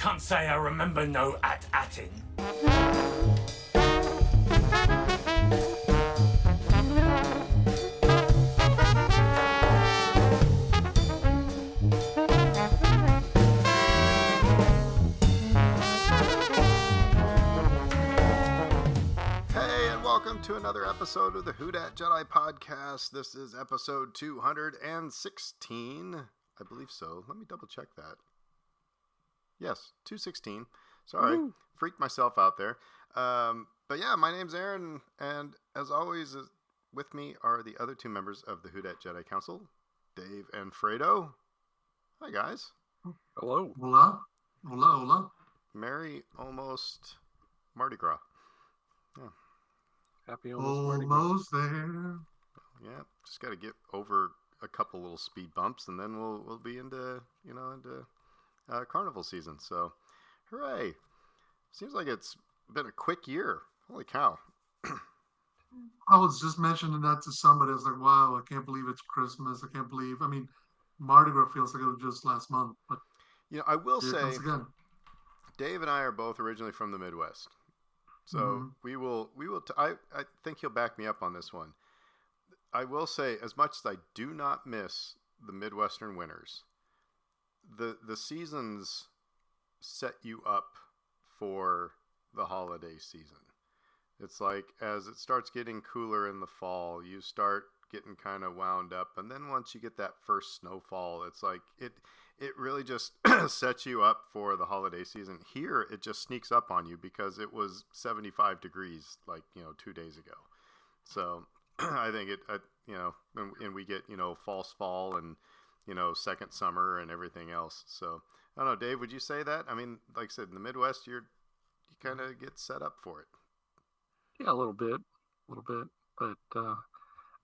can't say I remember no at-atting. Welcome to another episode of the Who Dat Jedi podcast. This is episode 216. I believe so. Let me double check that. Yes, 216. Sorry, freaked myself out there. But yeah, my name's Aaron, and as always, with me are the other two members of the Who Dat Jedi Council, Dave and Fredo. Hi, guys. Hello. Hola. Hola, hola. Merry almost Mardi Gras. Yeah. Happy almost there. Yeah, just got to get over a couple little speed bumps, and then we'll be into carnival season. So, hooray! Seems like it's been a quick year. Holy cow! I was just mentioning that to somebody. I was like, "Wow, I can't believe it's Christmas. I can't believe." I mean, Mardi Gras feels like it was just last month, but I will here say, it comes again. Dave and I are both originally from the Midwest. So we will. I think he'll back me up on this one. I will say, as much as I do not miss the Midwestern winters, the seasons set you up for the holiday season. It's like as it starts getting cooler in the fall, you start getting kind of wound up, and then once you get that first snowfall, it's like it really just sets you up for the holiday season. Here, it just sneaks up on you because it was 75 degrees 2 days ago. So I think and we get, false fall and, second summer and everything else. So I don't know, Dave, would you say that? I mean, like I said, in the Midwest, you kind of get set up for it. Yeah, a little bit, but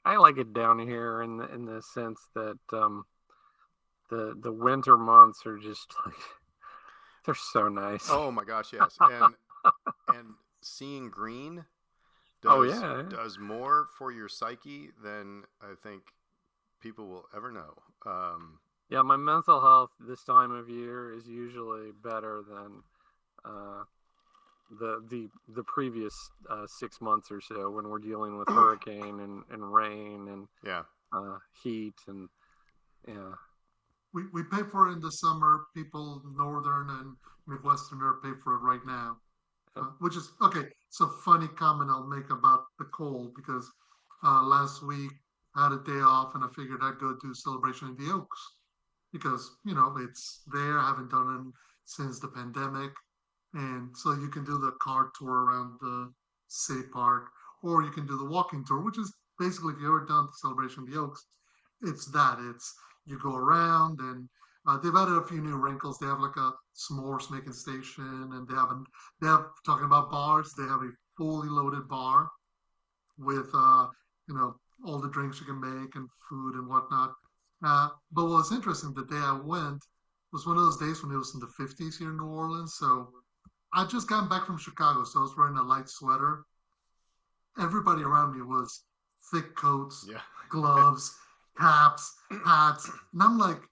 I like it down here in the sense that the winter months are just like they're so nice. Oh my gosh, yes, and seeing green does more for your psyche than I think people will ever know. Yeah, my mental health this time of year is usually better than the previous 6 months or so when we're dealing with hurricane and rain and heat and yeah. We pay for it in the summer. People northern and midwestern are pay for it right now, which is okay. So funny comment I'll make about the cold because last week I had a day off and I figured I'd go do Celebration of the Oaks because it's there. I haven't done it since the pandemic. And so you can do the car tour around the city park, or you can do the walking tour, which is basically, if you ever done the Celebration of the Oaks, it's that. It's you go around, and they've added a few new wrinkles. They have like a s'mores making station, and they have talking about bars. They have a fully loaded bar with all the drinks you can make and food and whatnot. But what was interesting, the day I went was one of those days when it was in the 50s here in New Orleans. So I just got back from Chicago, so I was wearing a light sweater. Everybody around me was thick coats, gloves, caps, hats. And I'm like,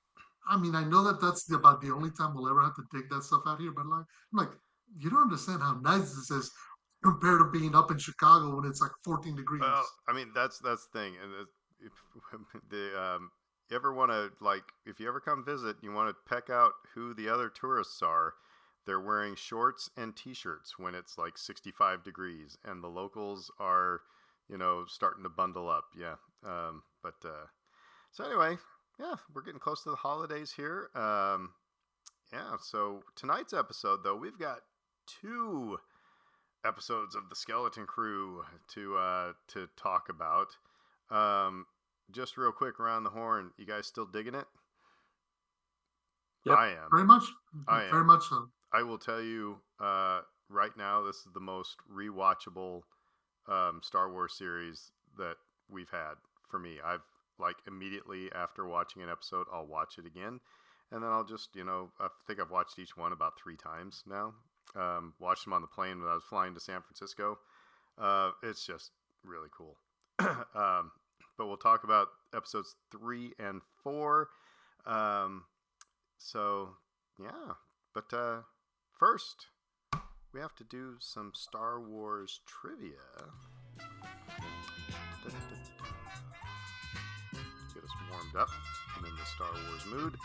I mean, I know that that's about the only time we'll ever have to dig that stuff out here, but I'm like, you don't understand how nice this is compared to being up in Chicago when it's like 14 degrees. Well, I mean, that's the thing. And you ever want to, if you ever come visit, you want to peck out who the other tourists are. They're wearing shorts and t-shirts when it's like 65 degrees, and the locals are, starting to bundle up. Yeah. So anyway, we're getting close to the holidays here. So tonight's episode, though, we've got 2 episodes of the Skeleton Crew to talk about. Just real quick around the horn, you guys still digging it? Yep. I am. Very much. I am. Very much so. I will tell you right now, this is the most rewatchable Star Wars series that we've had for me. I've immediately after watching an episode, I'll watch it again, and then I'll just I think I've watched each one about 3 times now. Watched them on the plane when I was flying to San Francisco. It's just really cool. But we'll talk about episodes 3 and 4. So yeah, but first, we have to do some Star Wars trivia. Get us warmed up. I'm in the Star Wars mood.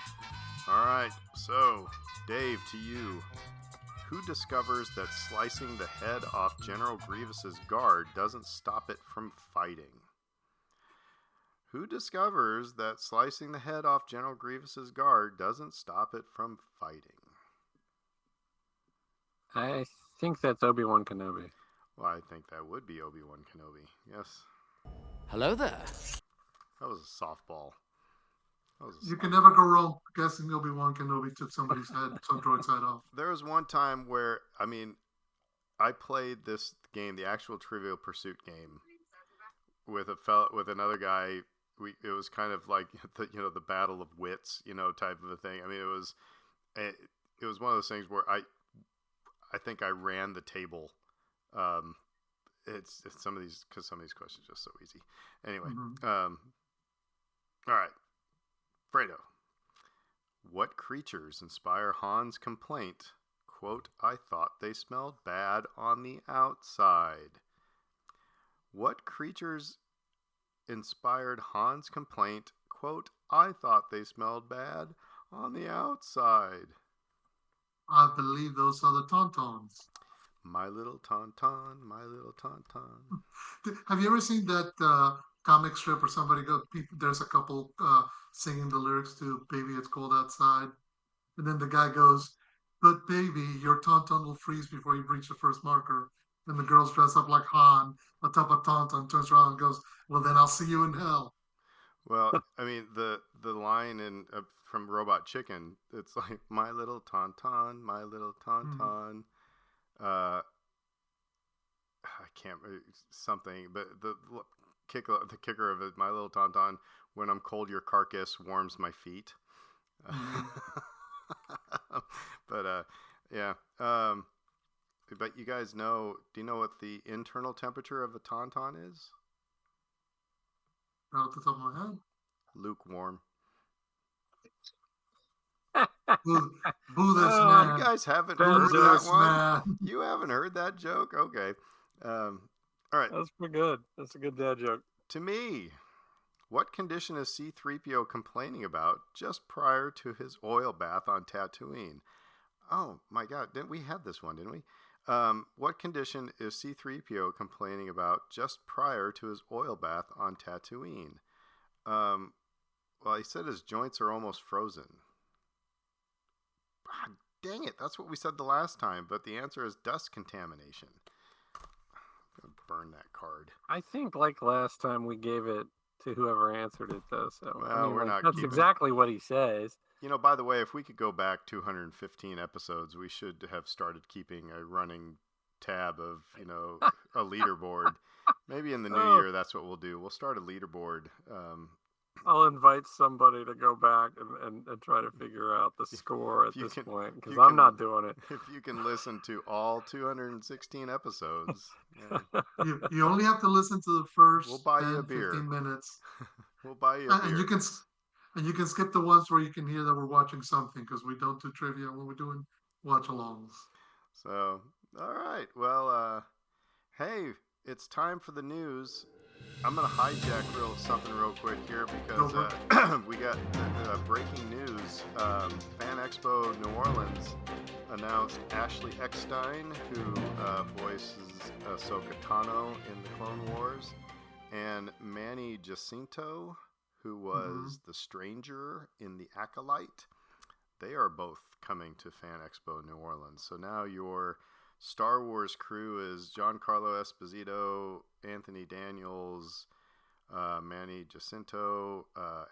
All right, so Dave, to you. Who discovers that slicing the head off General Grievous's guard doesn't stop it from fighting? Who discovers that slicing the head off General Grievous's guard doesn't stop it from fighting? I think that's Obi-Wan Kenobi. Well, I think that would be Obi-Wan Kenobi. Yes. Hello there. That was a softball. You can never go wrong guessing Obi-Wan Kenobi took somebody's head, some droid's head off. There was one time where, I played this game, the actual Trivial Pursuit game, with another guy. It was kind of like the battle of wits, type of a thing. It was one of those things where I think I ran the table. It's some of these questions are just so easy. Anyway, all right. Fredo, what creatures inspire Han's complaint, quote, I thought they smelled bad on the outside? What creatures inspired Han's complaint, quote, I thought they smelled bad on the outside? I believe those are the Tauntauns. My little Tauntaun, my little Tauntaun. Have you ever seen that comic strip where there's a couple singing the lyrics to Baby It's Cold Outside? And then the guy goes, but baby, your Tauntaun will freeze before you reach the first marker. And the girls dress up like Han atop a Tauntaun, turns around and goes, well, then I'll see you in hell. Well, the line from Robot Chicken, it's like, my little Tauntaun, my little Tauntaun. I can't something, but the kicker of it, my little Tauntaun. When I'm cold, your carcass warms my feet. But yeah. But you guys know? Do you know what the internal temperature of a Tauntaun is? Right off the top of my head. Lukewarm. Boo this man. You guys haven't Boo heard this that one? man. You haven't heard that joke? Okay. All right. That's pretty good. That's a good dad joke. To me, what condition is C-3PO complaining about just prior to his oil bath on Tatooine? Oh, my God. We had this one, didn't we? What condition is C-3PO complaining about just prior to his oil bath on Tatooine? Well, he said his joints are almost frozen. Ah, dang it, that's what we said the last time, but the answer is dust contamination. I'm going to burn that card. I think like last time we gave it to whoever answered it, though. So Well, we're not that's keeping- exactly what he says. By the way, if we could go back 215 episodes, we should have started keeping a running tab of, a leaderboard. Maybe in the new year, that's what we'll do. We'll start a leaderboard. I'll invite somebody to go back and try to figure out the score at you this can- point, because you I'm can- not doing it. If you can listen to all 216 episodes, yeah, You only have to listen to the first We'll buy you 10, a beer. 15 minutes. we'll buy you a beer. And you can skip the ones where you can hear that we're watching something, because we don't do trivia when we're doing watch-alongs. So, all right. Well, hey, it's time for the news. I'm going to hijack something real quick here because we got breaking news. Fan Expo New Orleans announced Ashley Eckstein, who voices Ahsoka Tano in the Clone Wars, and Manny Jacinto, who was the Stranger in The Acolyte. They are both coming to Fan Expo New Orleans. So now your Star Wars crew is Giancarlo Esposito, Anthony Daniels, Manny Jacinto,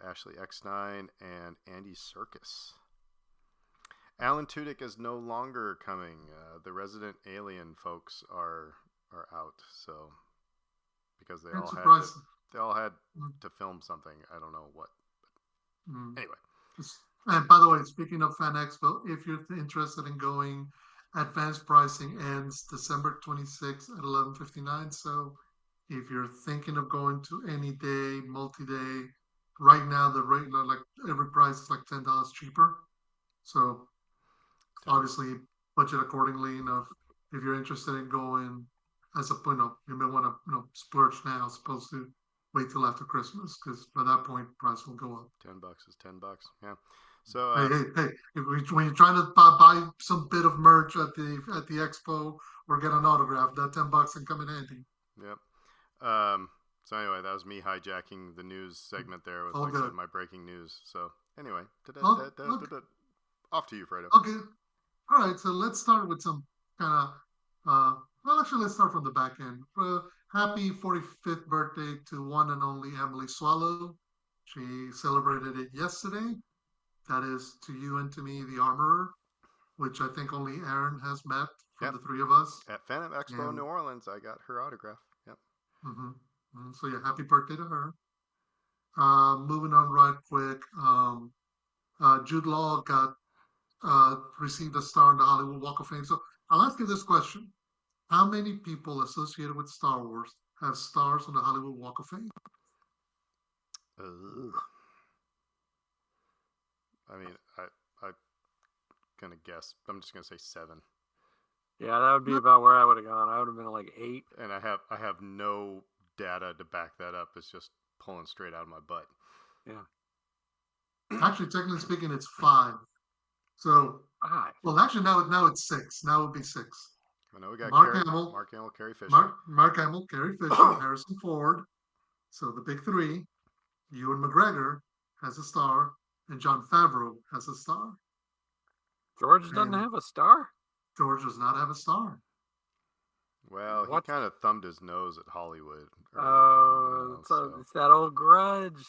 Ashley Eckstein, and Andy Serkis. Alan Tudyk is no longer coming. The Resident Alien folks are out. So because they all had to film something. I don't know what. Anyway. And by the way, speaking of Fan Expo, if you're interested in going, advanced pricing ends December 26th at 11:59. So if you're thinking of going to any day, multi-day, right now the rate, like every price is like $10 cheaper. So obviously budget accordingly. If you're interested in going, as a you may want to splurge now as opposed to wait till after Christmas, because by that point price will go up. $10 is $10. Yeah. So hey! When you're trying to buy some bit of merch at the expo or get an autograph, that $10 can come in handy. Yep. So anyway, that was me hijacking the news segment there with like I said, my breaking news. So anyway, off to you, Fredo. Okay. All right. So let's start with some kind of well, actually, let's start from the back end. Happy 45th birthday to one and only Emily Swallow. She celebrated it yesterday. That is to you and to me, the Armorer, which I think only Aaron has met from the three of us. At Phantom Expo New Orleans, I got her autograph. Yep. So yeah, happy birthday to her. Moving on right quick. Jude Law received a star in the Hollywood Walk of Fame. So I'll ask you this question. How many people associated with Star Wars have stars on the Hollywood Walk of Fame? I mean, I'm gonna guess. I'm just gonna say 7. Yeah, that would be about where I would have gone. I would have been like 8. And I have no data to back that up. It's just pulling straight out of my butt. Yeah. Actually, technically speaking, it's 5. So, 5. Well, actually, now it's 6. Now it would be 6. I know we got Mark Hamill, Carrie Fisher. Mark Hamill, Carrie Fisher, Harrison Ford. So the big 3. Ewan McGregor has a star, and Jon Favreau has a star. George doesn't have a star? George does not have a star. Well, he kind of thumbed his nose at Hollywood. It's that old grudge.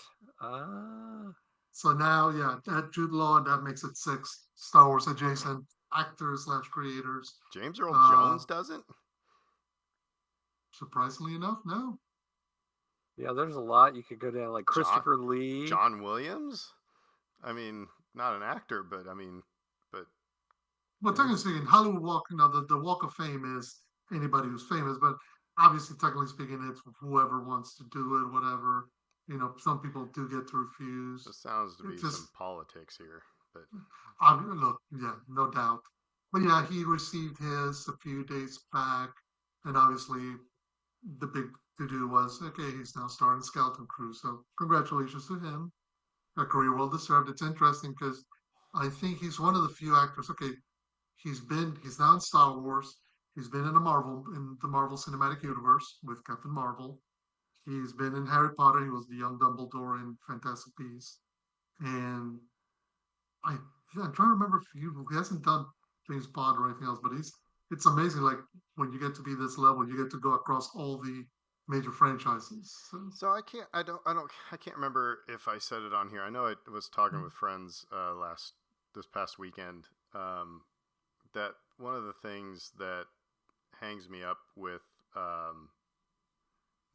So now, that Jude Law, and that makes it 6 Star Wars adjacent actors / creators. James Earl Jones doesn't? Surprisingly enough, no. Yeah, there's a lot you could go down, like Christopher Lee. John Williams? I mean, not an actor, but Well, technically speaking, Hollywood Walk, the Walk of Fame is anybody who's famous, but obviously, technically speaking, it's whoever wants to do it, whatever. Some people do get to refuse. It sounds to be some politics here, but look, yeah, no doubt. But yeah, he received his a few days back, and obviously, the big to-do was, okay, he's now starring Skeleton Crew, so congratulations to him. A career well deserved. It's interesting because I think he's one of the few actors. Okay, he's now in Star Wars. He's been in the Marvel Cinematic Universe with Captain Marvel. He's been in Harry Potter. He was the young Dumbledore in Fantastic Beasts, and I'm trying to remember if he hasn't done James Bond or anything else. But it's amazing. Like when you get to be this level, you get to go across all the major franchises. So I can't remember if I said it on here. I know I was talking with friends this past weekend. That one of the things that hangs me up with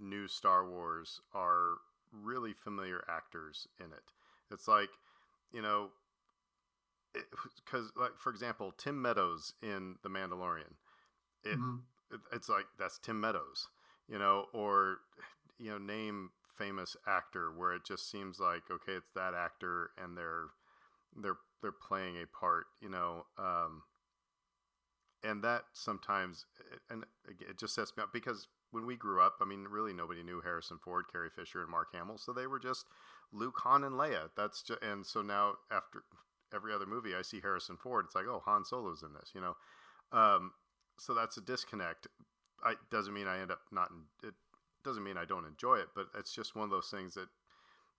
new Star Wars are really familiar actors in it. It's like, because like for example, Tim Meadows in The Mandalorian. It's like that's Tim Meadows, or name famous actor where it just seems like okay, it's that actor and they're playing a part, and that sometimes it just sets me up because when we grew up, I mean, really nobody knew Harrison Ford, Carrie Fisher, and Mark Hamill, so they were just Luke, Han, and Leia. And so now after every other movie, I see Harrison Ford. It's like, oh, Han Solo's in this, So that's a disconnect. Doesn't mean I end up not. It doesn't mean I don't enjoy it, but it's just one of those things that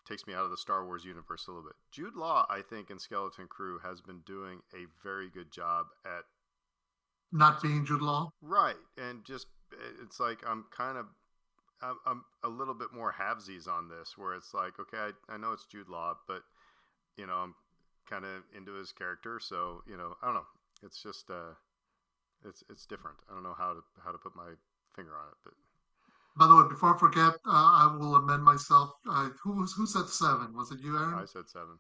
takes me out of the Star Wars universe a little bit. Jude Law, I think, in Skeleton Crew has been doing a very good job at not being Jude Law, right? And just it's like I'm a little bit more halvesies on this, where it's like, okay, I know it's Jude Law, but I'm kind of into his character, so I don't know. It's just it's different. I don't know how to put my finger on it, but. By the way, before I forget, I will amend myself. Who said 7? Was it you, Aaron? I said 7.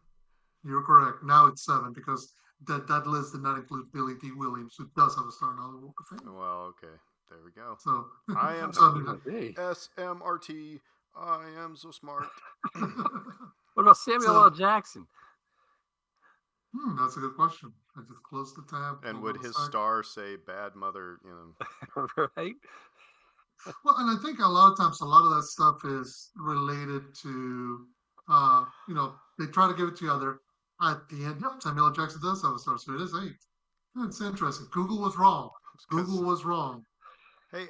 You're correct. Now it's 7 because that list did not include Billy D. Williams, who does have a star in Hollywood Walk of Fame. Well, okay. There we go. So I am SMRT. I am so smart. What about Samuel L. Jackson? That's a good question. I just close the tab. And go would to the his site. star say "bad mother"? Right? Well, and I think a lot of times, a lot of that stuff is related to, they try to give it to you other at the end. Yep, Samuel L. Jackson does have a star, so it is 8. It's interesting. Google was wrong. 'Cause- Google was wrong. Hey,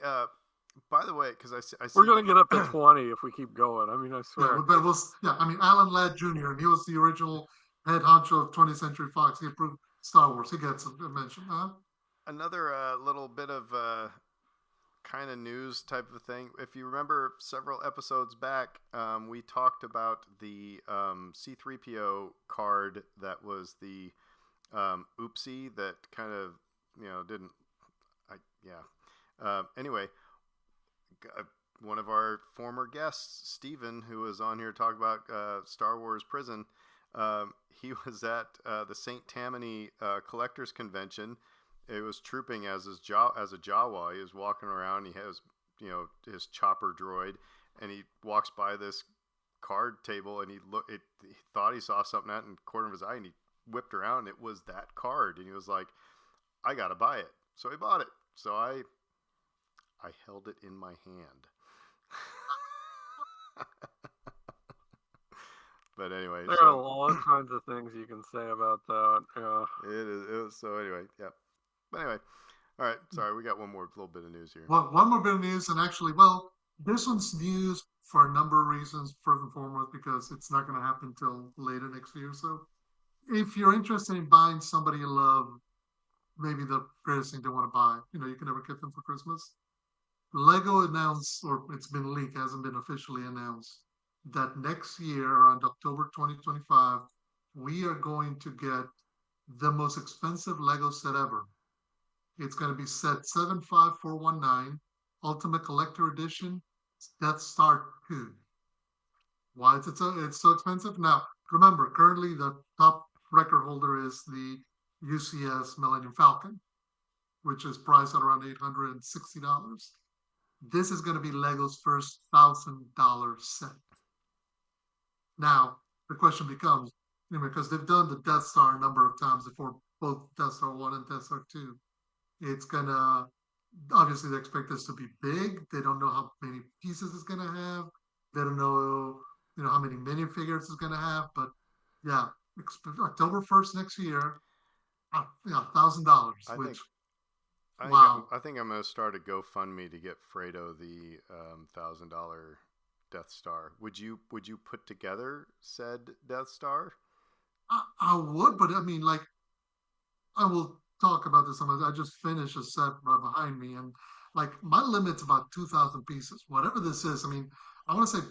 by the way, because I see We're gonna get up to 20 if we keep going. I mean, I Yeah, swear. but I mean, Alan Ladd Jr., and he was the original head honcho of 20th Century Fox. He approved Star Wars. He gets a mention. another little bit of kind of news type of thing. If you remember several episodes back, we talked about the C-3PO card that was the oopsie that kind of, didn't. Anyway, one of our former guests, Steven, who was on here talking about Star Wars Prison, he was at the St. Tammany Collectors Convention. It was trooping as a Jawa. He was walking around. He has, his chopper droid, and he walks by this card table, and he thought he saw something out in the corner of his eye, and he whipped around. And it was that card, and he was like, "I gotta buy it." So he bought it. So I held it in my hand. But anyway, There are all kinds of things you can say about that. Yeah. It was so anyway, yeah. But anyway, all right. Sorry, we got one more little bit of news here. Well, one more bit of news, and actually, this one's news for a number of reasons. First and foremost, because it's not going to happen until later next year. So, if you're interested in buying somebody you love, maybe the greatest thing they want to buy, you can never get them for Christmas. Lego announced, or it's been leaked, hasn't been officially announced, that next year, around October 2025, we are going to get the most expensive Lego set ever. It's going to be set 75419, Ultimate Collector Edition, Death Star 2. Why is it's so expensive? Now, remember, currently the top record holder is the UCS Millennium Falcon, which is priced at around $860. This is going to be Lego's first $1,000 set. Now, the question becomes, because they've done the Death Star a number of times before, both Death Star 1 and Death Star 2, it's going to, obviously they expect this to be big. They don't know how many pieces it's going to have. They don't know, how many minifigures it's going to have. But yeah, October 1st next year, $1,000, wow. I think I'm going to start a GoFundMe to get Fredo the $1,000 Death Star. Would you put together said Death Star? I would, but I mean, I will talk about this. I just finished a set right behind me, and my limit's about 2,000 pieces. Whatever this is, I mean, I want to say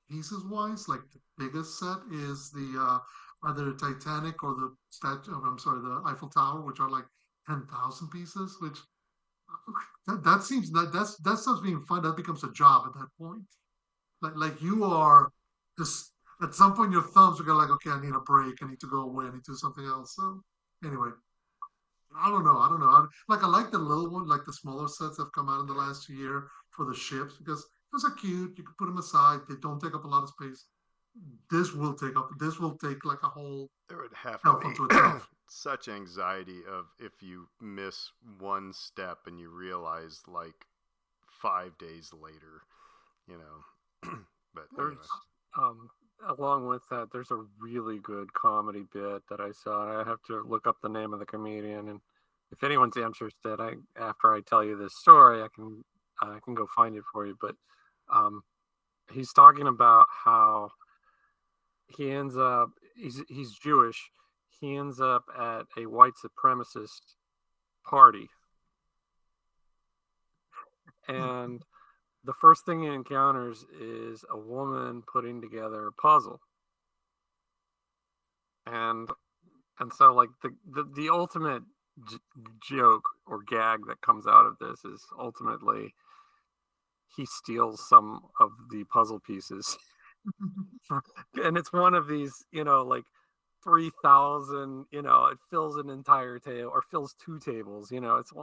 pieces wise, the biggest set is the either the Titanic or the the Eiffel Tower, which are 10,000 pieces. Which that seems that stuff's being fun. That becomes a job at that point. You are just at some point your thumbs are going okay, I need a break. I need to go away. I need to do something else. So anyway. I don't know. I like the little one, the smaller sets that have come out in the last year for the ships because those are cute. You can put them aside. They don't take up a lot of space. This will take a whole. There would have shelf to unto be itself. such anxiety of if you miss one step and you realize 5 days later, But anyway. Along with that, there's a really good comedy bit that I saw. I have to look up the name of the comedian, and if anyone's interested, after I tell you this story, I can go find it for you. But he's talking about how he ends up he's Jewish. He ends up at a white supremacist party, and the first thing he encounters is a woman putting together a puzzle. And so the ultimate joke or gag that comes out of this is ultimately he steals some of the puzzle pieces. And it's one of these, 3,000, it fills an entire table or fills 2 tables, it's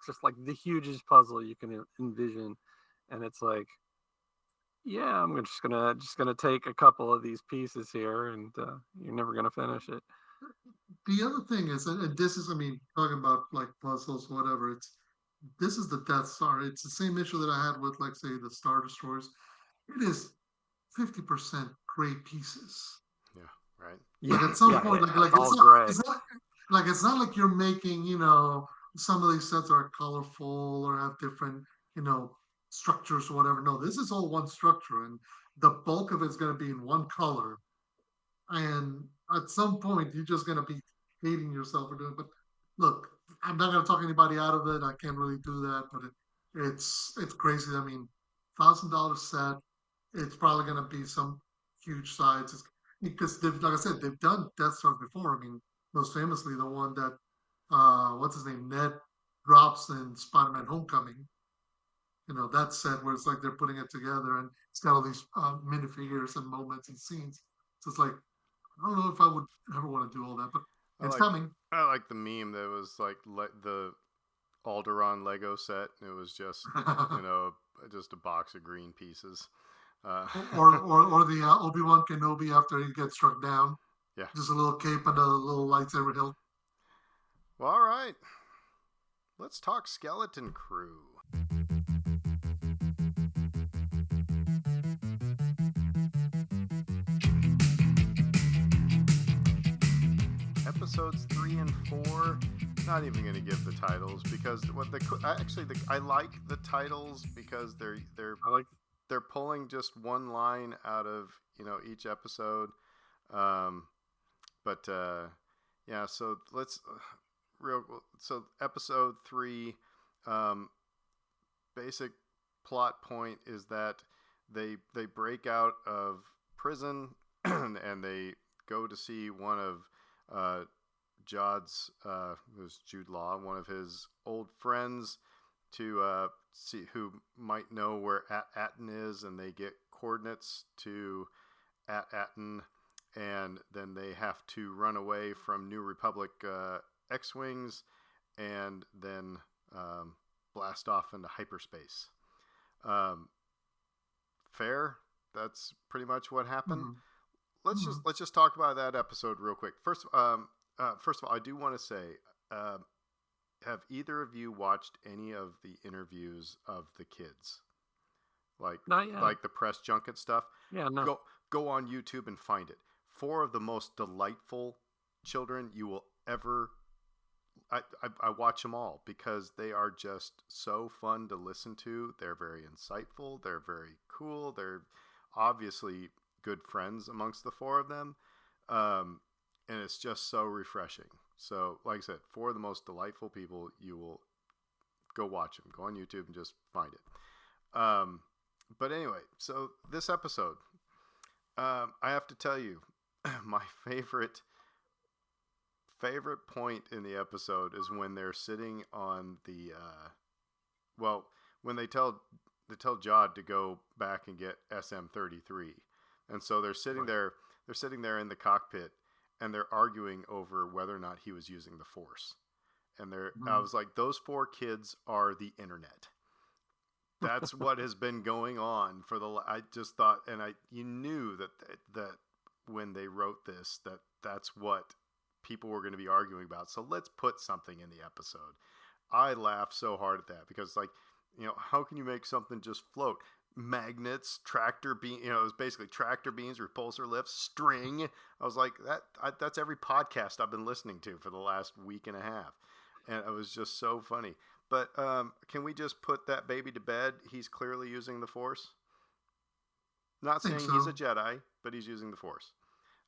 just the hugest puzzle you can envision. And it's yeah, I'm just gonna take a couple of these pieces here, and you're never gonna finish it. the other thing is, and this is, I mean, talking about like puzzles, whatever. This is the Death Star. It's the same issue that I had with, like, say, the Star Destroyers. It is 50% gray pieces. Yeah, right. Like at some Yeah, point, yeah, like all gray. it's not like you're making, some of these sets are colorful or have different, structures or whatever. No, this is all one structure, and the bulk of it's going to be in one color. And at some point, you're just going to be hating yourself for doing it. But look, I'm not going to talk anybody out of it. I can't really do that, but it's crazy. I mean, $1,000 set. It's probably going to be some huge size. Because like I said, they've done Death Stars before. I mean, most famously the one that what's his name, Ned drops in Spider-Man: Homecoming. That set where it's like they're putting it together, and it's got all these minifigures and moments and scenes. So it's like, I don't know if I would ever want to do all that, but it's coming. I like the meme that was like the Alderaan Lego set. It was just just a box of green pieces. or the Obi-Wan Kenobi after he gets struck down. Yeah. Just a little cape and a little lightsaber hilt. Well, all right. Let's talk Skeleton Crew. Episodes 3 and 4. Not even going to give the titles because I like the titles because they're pulling just one line out of each episode. Yeah. So let's So episode 3, basic plot point is that they break out of prison and they go to see one of Jod's, who's Jude Law, one of his old friends, to see who might know where At-Aten is, and they get coordinates to At-Aten, and then they have to run away from New Republic X-Wings and then blast off into hyperspace. Fair? That's pretty much what happened. Mm-hmm. Let's just talk about that episode real quick. First of all, I do want to say, have either of you watched any of the interviews of the kids? Not yet. Like the press junket stuff? Yeah, no. Go on YouTube and find it. 4 of the most delightful children you will ever. I watch them all because they are just so fun to listen to. They're very insightful. They're very cool. They're obviously good friends amongst the 4 of them. And it's just so refreshing. So, like I said, 4 of the most delightful people, you will go watch them. Go on YouTube and just find it. But anyway, so this episode, I have to tell you, my favorite point in the episode is when they're sitting on the, when they tell Jod to go back and get SM-33. And so they're sitting there in the cockpit, and they're arguing over whether or not he was using the Force. And I was like, those 4 kids are the internet. That's what has been going on I just thought, and you knew that when they wrote this, that's what people were going to be arguing about. So let's put something in the episode. I laughed so hard at that because, how can you make something just float? Magnets, tractor beam, it was basically tractor beams, repulsor lifts, string. I was like, that's every podcast I've been listening to for the last week and a half. And it was just so funny. But can we just put that baby to bed? He's clearly using the Force. Not saying he's a Jedi, but he's using the Force.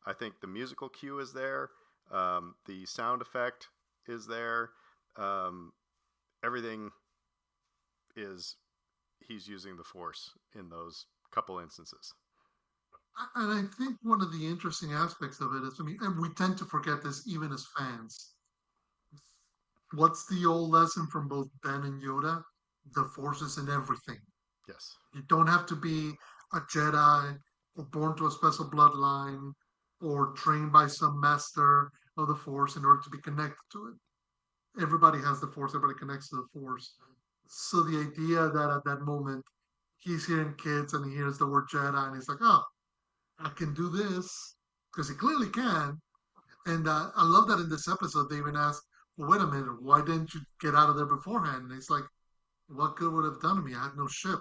I think the musical cue is there. The sound effect is there. Everything is... he's using the Force in those couple instances. And I think one of the interesting aspects of it is, and we tend to forget this even as fans. What's the old lesson from both Ben and Yoda? The Force is in everything. Yes. You don't have to be a Jedi or born to a special bloodline or trained by some master of the Force in order to be connected to it. Everybody has the Force. Everybody connects to the Force. So the idea that at that moment he's hearing kids and he hears the word Jedi and he's like, oh, I can do this, because he clearly can. And I love that in this episode they even asked, well, wait a minute, why didn't you get out of there beforehand? And he's like, what good would it have done to me? I had no ship.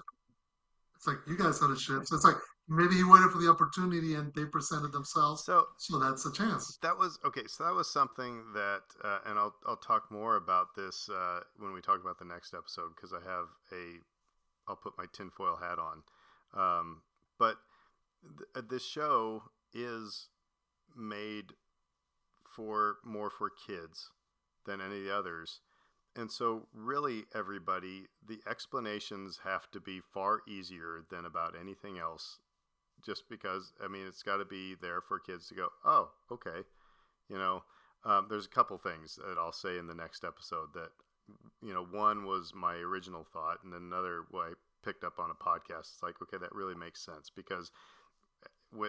It's like, you guys had a ship. So it's like, maybe he waited for the opportunity and they presented themselves. So So that's a chance. that was okay. So that was something that, and I'll talk more about this when we talk about the next episode because I'll put my tinfoil hat on. But this show is made more for kids than any of the others. And so really everybody, the explanations have to be far easier than about anything else just because, I mean, it's got to be there for kids to go, oh, okay. You know, there's a couple things that I'll say in the next episode that, you know, one was my original thought and then another what I picked up on a podcast. It's like, okay, that really makes sense because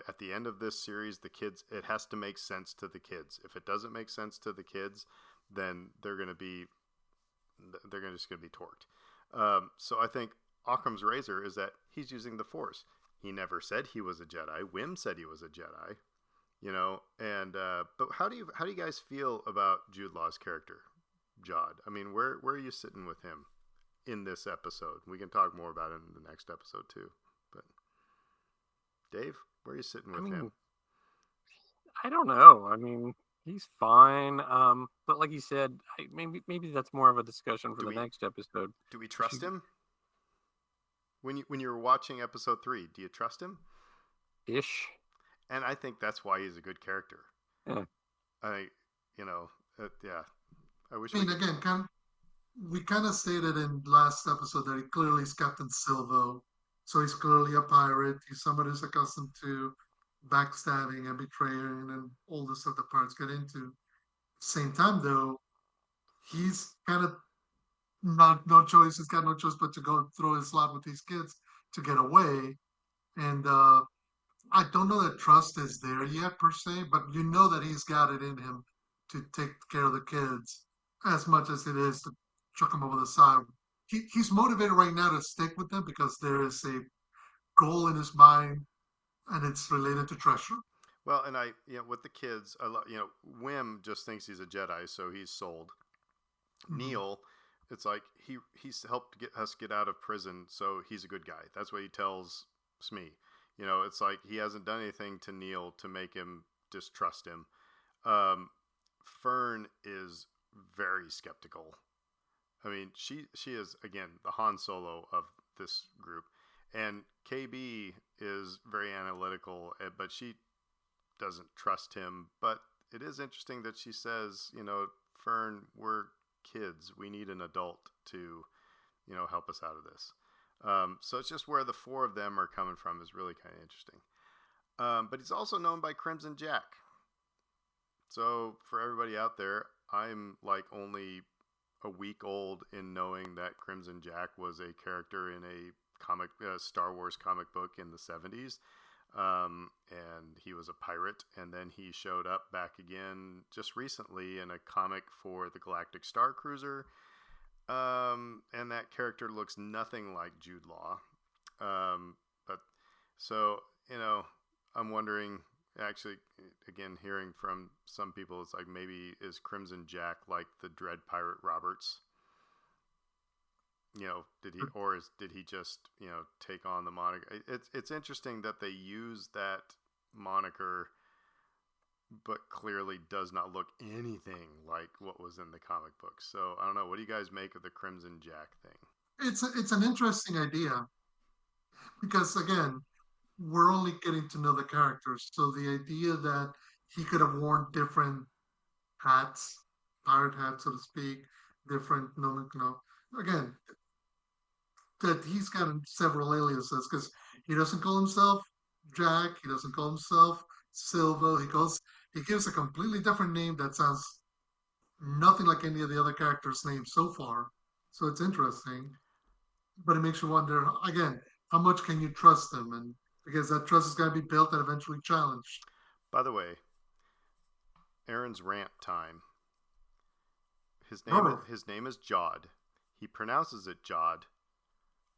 at the end of this series, the kids, it has to make sense to the kids. If it doesn't make sense to the kids, then they're just going to be torqued. So I think Occam's razor is that he's using the Force. He never said he was a Jedi. Wim said he was a Jedi, you know. And but how do you guys feel about Jude Law's character, Jod? I mean, where are you sitting with him in this episode? We can talk more about it in the next episode too. But Dave, where are you sitting with him? I don't know. I mean, he's fine. But like you said, maybe that's more of a discussion for the next episode. Do we trust him? When you're watching episode 3, do you trust him? Ish. And I think that's why he's a good character. Yeah. Yeah. I wish. Again, we kind of stated in last episode that he clearly is Captain Silvo, so he's clearly a pirate. He's somebody who's accustomed to backstabbing and betraying and all the stuff that pirates get into. Same time, though, he's kind of no choice. He's got no choice but to go throw his lot with these kids to get away. And I don't know that trust is there yet per se, but you know that he's got it in him to take care of the kids as much as it is to chuck them over the side. He's motivated right now to stick with them because there is a goal in his mind, and it's related to treasure. Well, and with the kids, Wim just thinks he's a Jedi, so he's sold. Mm-hmm. Neil, it's like he's helped us get out of prison, so he's a good guy. That's what he tells Smee. You know, it's like he hasn't done anything to Neil to make him distrust him. Fern is very skeptical. I mean, she is, again, the Han Solo of this group. And KB is very analytical, but she doesn't trust him. But it is interesting that she says, Fern, we're kids. We need an adult to, help us out of this. So it's just where the four of them are coming from is really kind of interesting. But he's also known by Crimson Jack. So for everybody out there, I'm like only a week old in knowing that Crimson Jack was a character in a Star Wars comic book in the 70s. And he was a pirate. And then he showed up back again just recently in a comic for the Galactic Star Cruiser. And that character looks nothing like Jude Law. But so, I'm wondering, actually, again, hearing from some people, it's like maybe is Crimson Jack like the Dread Pirate Roberts? Did he just, take on the moniker? It's interesting that they use that moniker, but clearly does not look anything like what was in the comic book. So I don't know. What do you guys make of the Crimson Jack thing? It's an interesting idea because, again, we're only getting to know the characters. So the idea that he could have worn different hats, pirate hats, so to speak, different nomenclature. Again, that he's got several aliases because he doesn't call himself Jack. He doesn't call himself Silvo. He gives a completely different name that sounds nothing like any of the other characters' names so far. So it's interesting, but it makes you wonder again, how much can you trust them? And because that trust is going to be built and eventually challenged. By the way, Aaron's rant time. His name is Jod. He pronounces it Jod.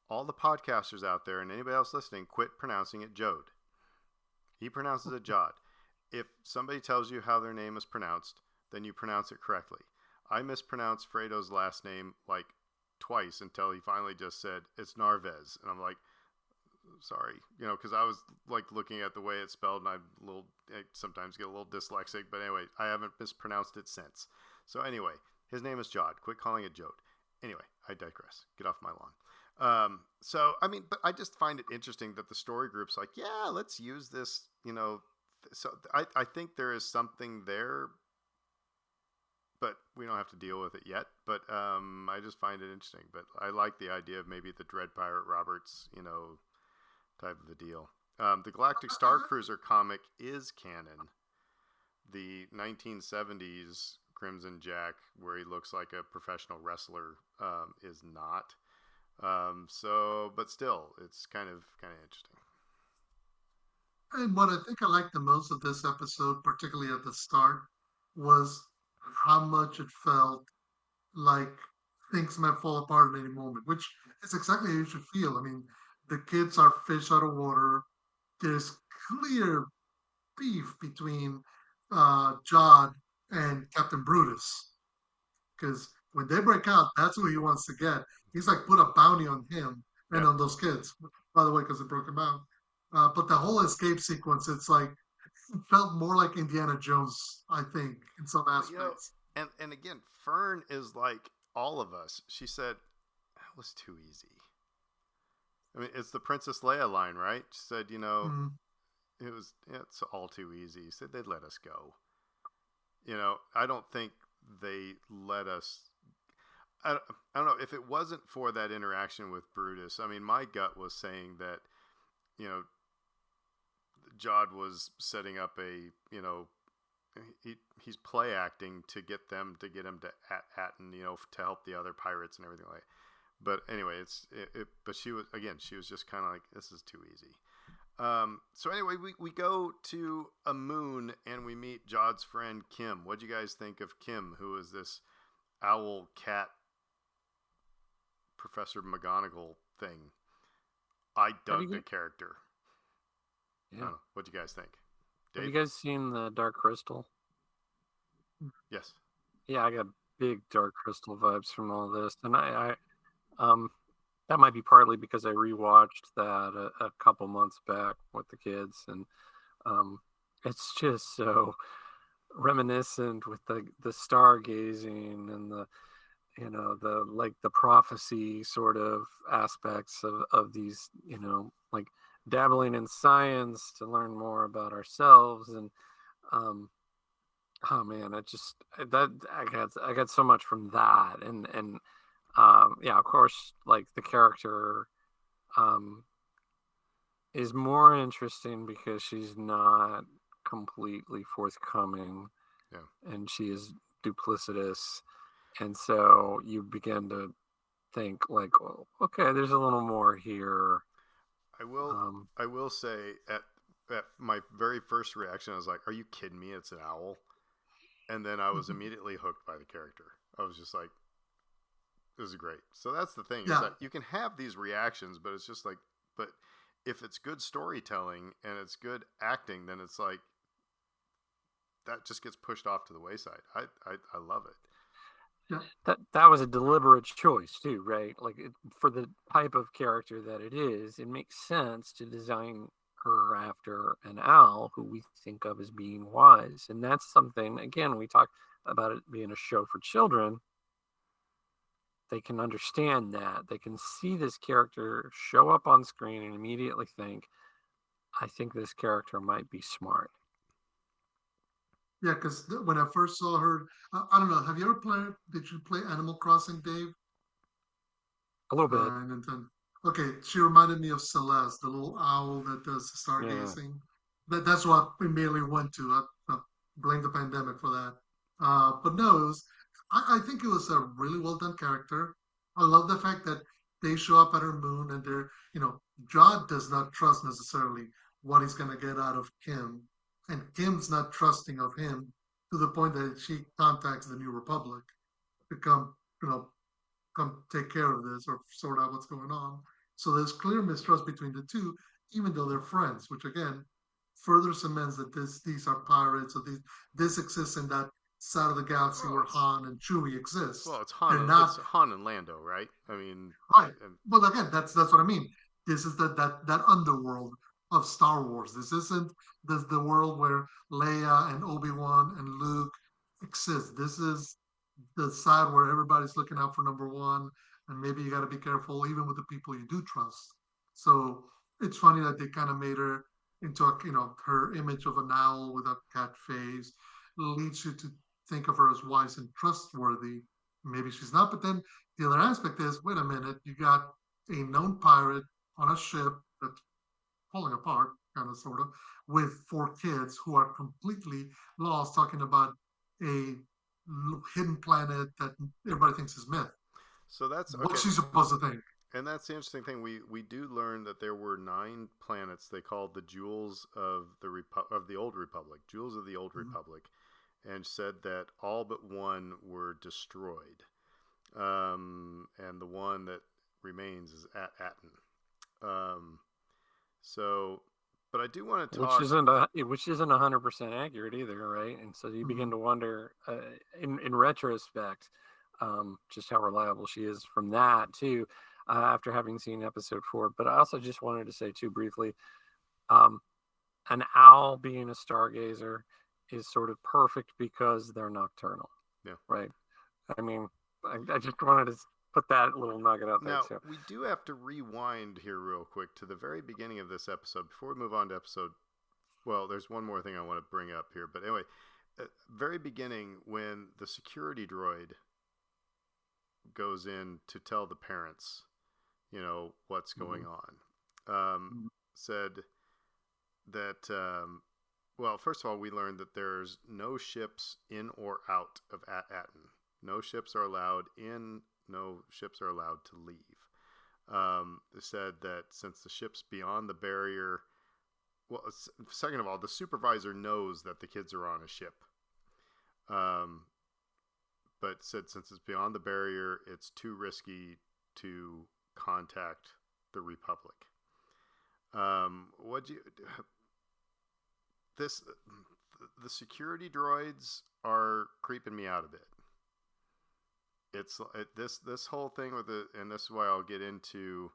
All the podcasters out there and anybody else listening, quit pronouncing it Jode. He pronounces it Jod. if somebody tells you how their name is pronounced, then you pronounce it correctly. I mispronounced Fredo's last name like twice until he finally just said it's Narvez, and I'm like, sorry, because I was like looking at the way it's spelled, and I sometimes get a little dyslexic, but anyway, I haven't mispronounced it since. So anyway, his name is Jod. Quit calling it Jode. Anyway, I digress. Get off my lawn. So I mean, but I just find it interesting that the story group's like, yeah, let's use this. So I think there is something there, but we don't have to deal with it yet. But I just find it interesting. But I like the idea of maybe the Dread Pirate Roberts, type of a deal. The Galactic Star Cruiser comic is canon. The 1970s Crimson Jack, where he looks like a professional wrestler, is not. But still, it's kind of interesting. And what I think I liked the most of this episode, particularly at the start, was how much it felt like things might fall apart at any moment, which is exactly how you should feel. I mean, the kids are fish out of water. There's clear beef between Jod and Captain Brutus. Because when they break out, that's who he wants to get. He's like put a bounty on him and Yep. on those kids, by the way, because they broke him out. But the whole escape sequence, it's like it felt more like Indiana Jones, I think, in some aspects. And again, Fern is like all of us. She said that was too easy. I mean, it's the Princess Leia line, right? She said, Mm. it's all too easy. She said they'd let us go. I don't think they let us. I don't know if it wasn't for that interaction with Brutus. I mean, my gut was saying that, Jod was setting up he's play acting to get him to Atten, to help the other pirates and everything like. But anyway, but she was just kind of like, this is too easy. So anyway, we go to a moon and we meet Jod's friend Kim. What do you guys think of Kim, who is this owl cat Professor McGonagall thing? I dug the character. Yeah. What do you guys think? Dave? Have you guys seen the Dark Crystal? Yes. Yeah, I got big Dark Crystal vibes from all this, and I that might be partly because I rewatched that a couple months back with the kids, and it's just so reminiscent with the stargazing and the prophecy sort of aspects of these, like dabbling in science to learn more about ourselves. And oh man, I got so much from that. And yeah, of course, like the character is more interesting because she's not completely forthcoming. Yeah. And she is duplicitous. And so you begin to think like, oh, okay, there's a little more here. I will say at my very first reaction, I was like, are you kidding me? It's an owl. And then I was immediately hooked by the character. I was just like, this is great. So that's the thing, is that you can have these reactions, but it's just like, but if it's good storytelling and it's good acting, then it's like, that just gets pushed off to the wayside. I love it. Yeah. That was a deliberate choice too, right? Like for the type of character that it is, it makes sense to design her after an owl who we think of as being wise. And that's something, again, we talk about it being a show for children. They can understand that. They can see this character show up on screen and immediately think, I think this character might be smart. Yeah, because when I first saw her, I don't know. Have you ever played? Did you play Animal Crossing, Dave? A little bit. Okay, she reminded me of Celeste, the little owl that does stargazing. Yeah. That's what we immediately went to. I blame the pandemic for that. But no, I think it was a really well done character. I love the fact that they show up at her moon and they're, Jod does not trust necessarily what he's going to get out of Kim. And Kim's not trusting of him to the point that she contacts the New Republic to come take care of this or sort out what's going on. So there's clear mistrust between the two, even though they're friends, which again, further cements that these are pirates, or this exists in that side of the galaxy Well, where Han and Chewie exist. Well, They're not It's Han and Lando, right? I mean, right. and, But again, that's what I mean. This is that underworld of Star Wars. This isn't the world where Leia and Obi-Wan and Luke exist. This is the side where everybody's looking out for number one, and maybe you got to be careful even with the people you do trust. So it's funny that they kind of made her into a, her image of an owl with a cat face leads you to think of her as wise and trustworthy. Maybe she's not, but then the other aspect is, wait a minute, you got a known pirate on a ship that's falling apart, kind of, sort of, with four kids who are completely lost, talking about a hidden planet that everybody thinks is myth. so that's okay. What's she supposed to think? And that's the interesting thing. We do learn that there were 9 planets they called the Jewels of the Old Republic, Jewels of the Old Republic, and said that all but one were destroyed, and the one that remains is at Aten. So, but I do want to talk. Which isn't 100% accurate either, right? And so you begin to wonder, in retrospect, just how reliable she is from that too. After having seen episode 4, but I also just wanted to say too briefly, an owl being a stargazer is sort of perfect because they're nocturnal. Yeah. Right. I mean, I just wanted to put that little nugget out there. Now, too. we do have to rewind here real quick to the very beginning of this episode before we move on to episode. Well, there's one more thing I want to bring up here, but anyway, very beginning when the security droid goes in to tell the parents, what's going on, said that, well, first of all, we learned that there's no ships in or out of Aten. No ships are allowed in, no ships are allowed to leave. They said that since the ship's beyond the barrier, well, second of all, the supervisor knows that the kids are on a ship. But said since it's beyond the barrier, it's too risky to contact the Republic. The security droids are creeping me out a bit. It's this whole thing with and this is why I'll get into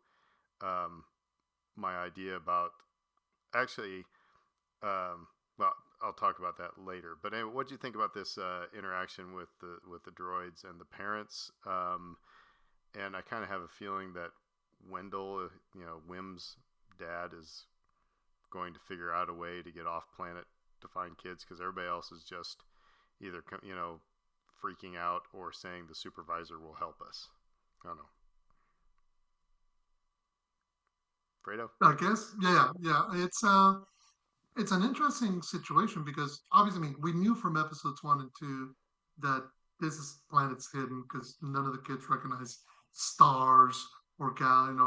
my idea about actually. Well, I'll talk about that later. But anyway, what do you think about this interaction with the droids and the parents? And I kind of have a feeling that Wendell, Wim's dad, is going to figure out a way to get off planet to find kids because everybody else is just either freaking out or saying the supervisor will help us. I don't know. Fredo? I guess, yeah. It's an interesting situation because obviously, I mean, we knew from episodes 1 and 2 that this planet's hidden because none of the kids recognize stars or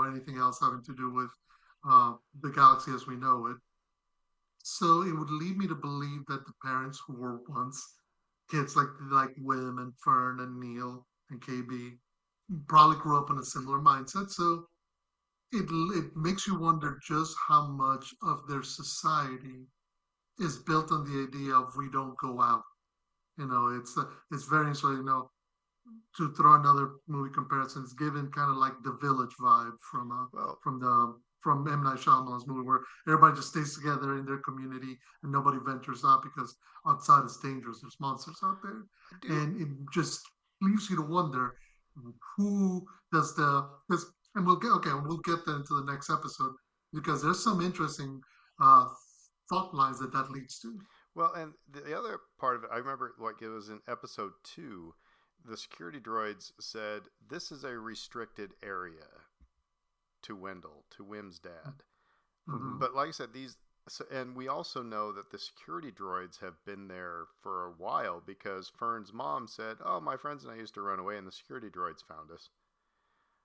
anything else having to do with the galaxy as we know it. So it would lead me to believe that the parents who were once kids like Wim and Fern and Neil and KB probably grew up in a similar mindset. So it makes you wonder just how much of their society is built on the idea of we don't go out. It's very so to throw another movie comparison, it's given kind of like the Village vibe from M. Night Shyamalan's movie, where everybody just stays together in their community and nobody ventures out because outside is dangerous. There's monsters out there, and it just leaves you to wonder who does this. And we'll get that into the next episode because there's some interesting thought lines that leads to. Well, and the other part of it, I remember, like it was in episode 2, the security droids said this is a restricted area to Wendell, to Wim's dad. Mm-hmm. But like I said, and we also know that the security droids have been there for a while because Fern's mom said, "Oh, my friends and I used to run away, and the security droids found us."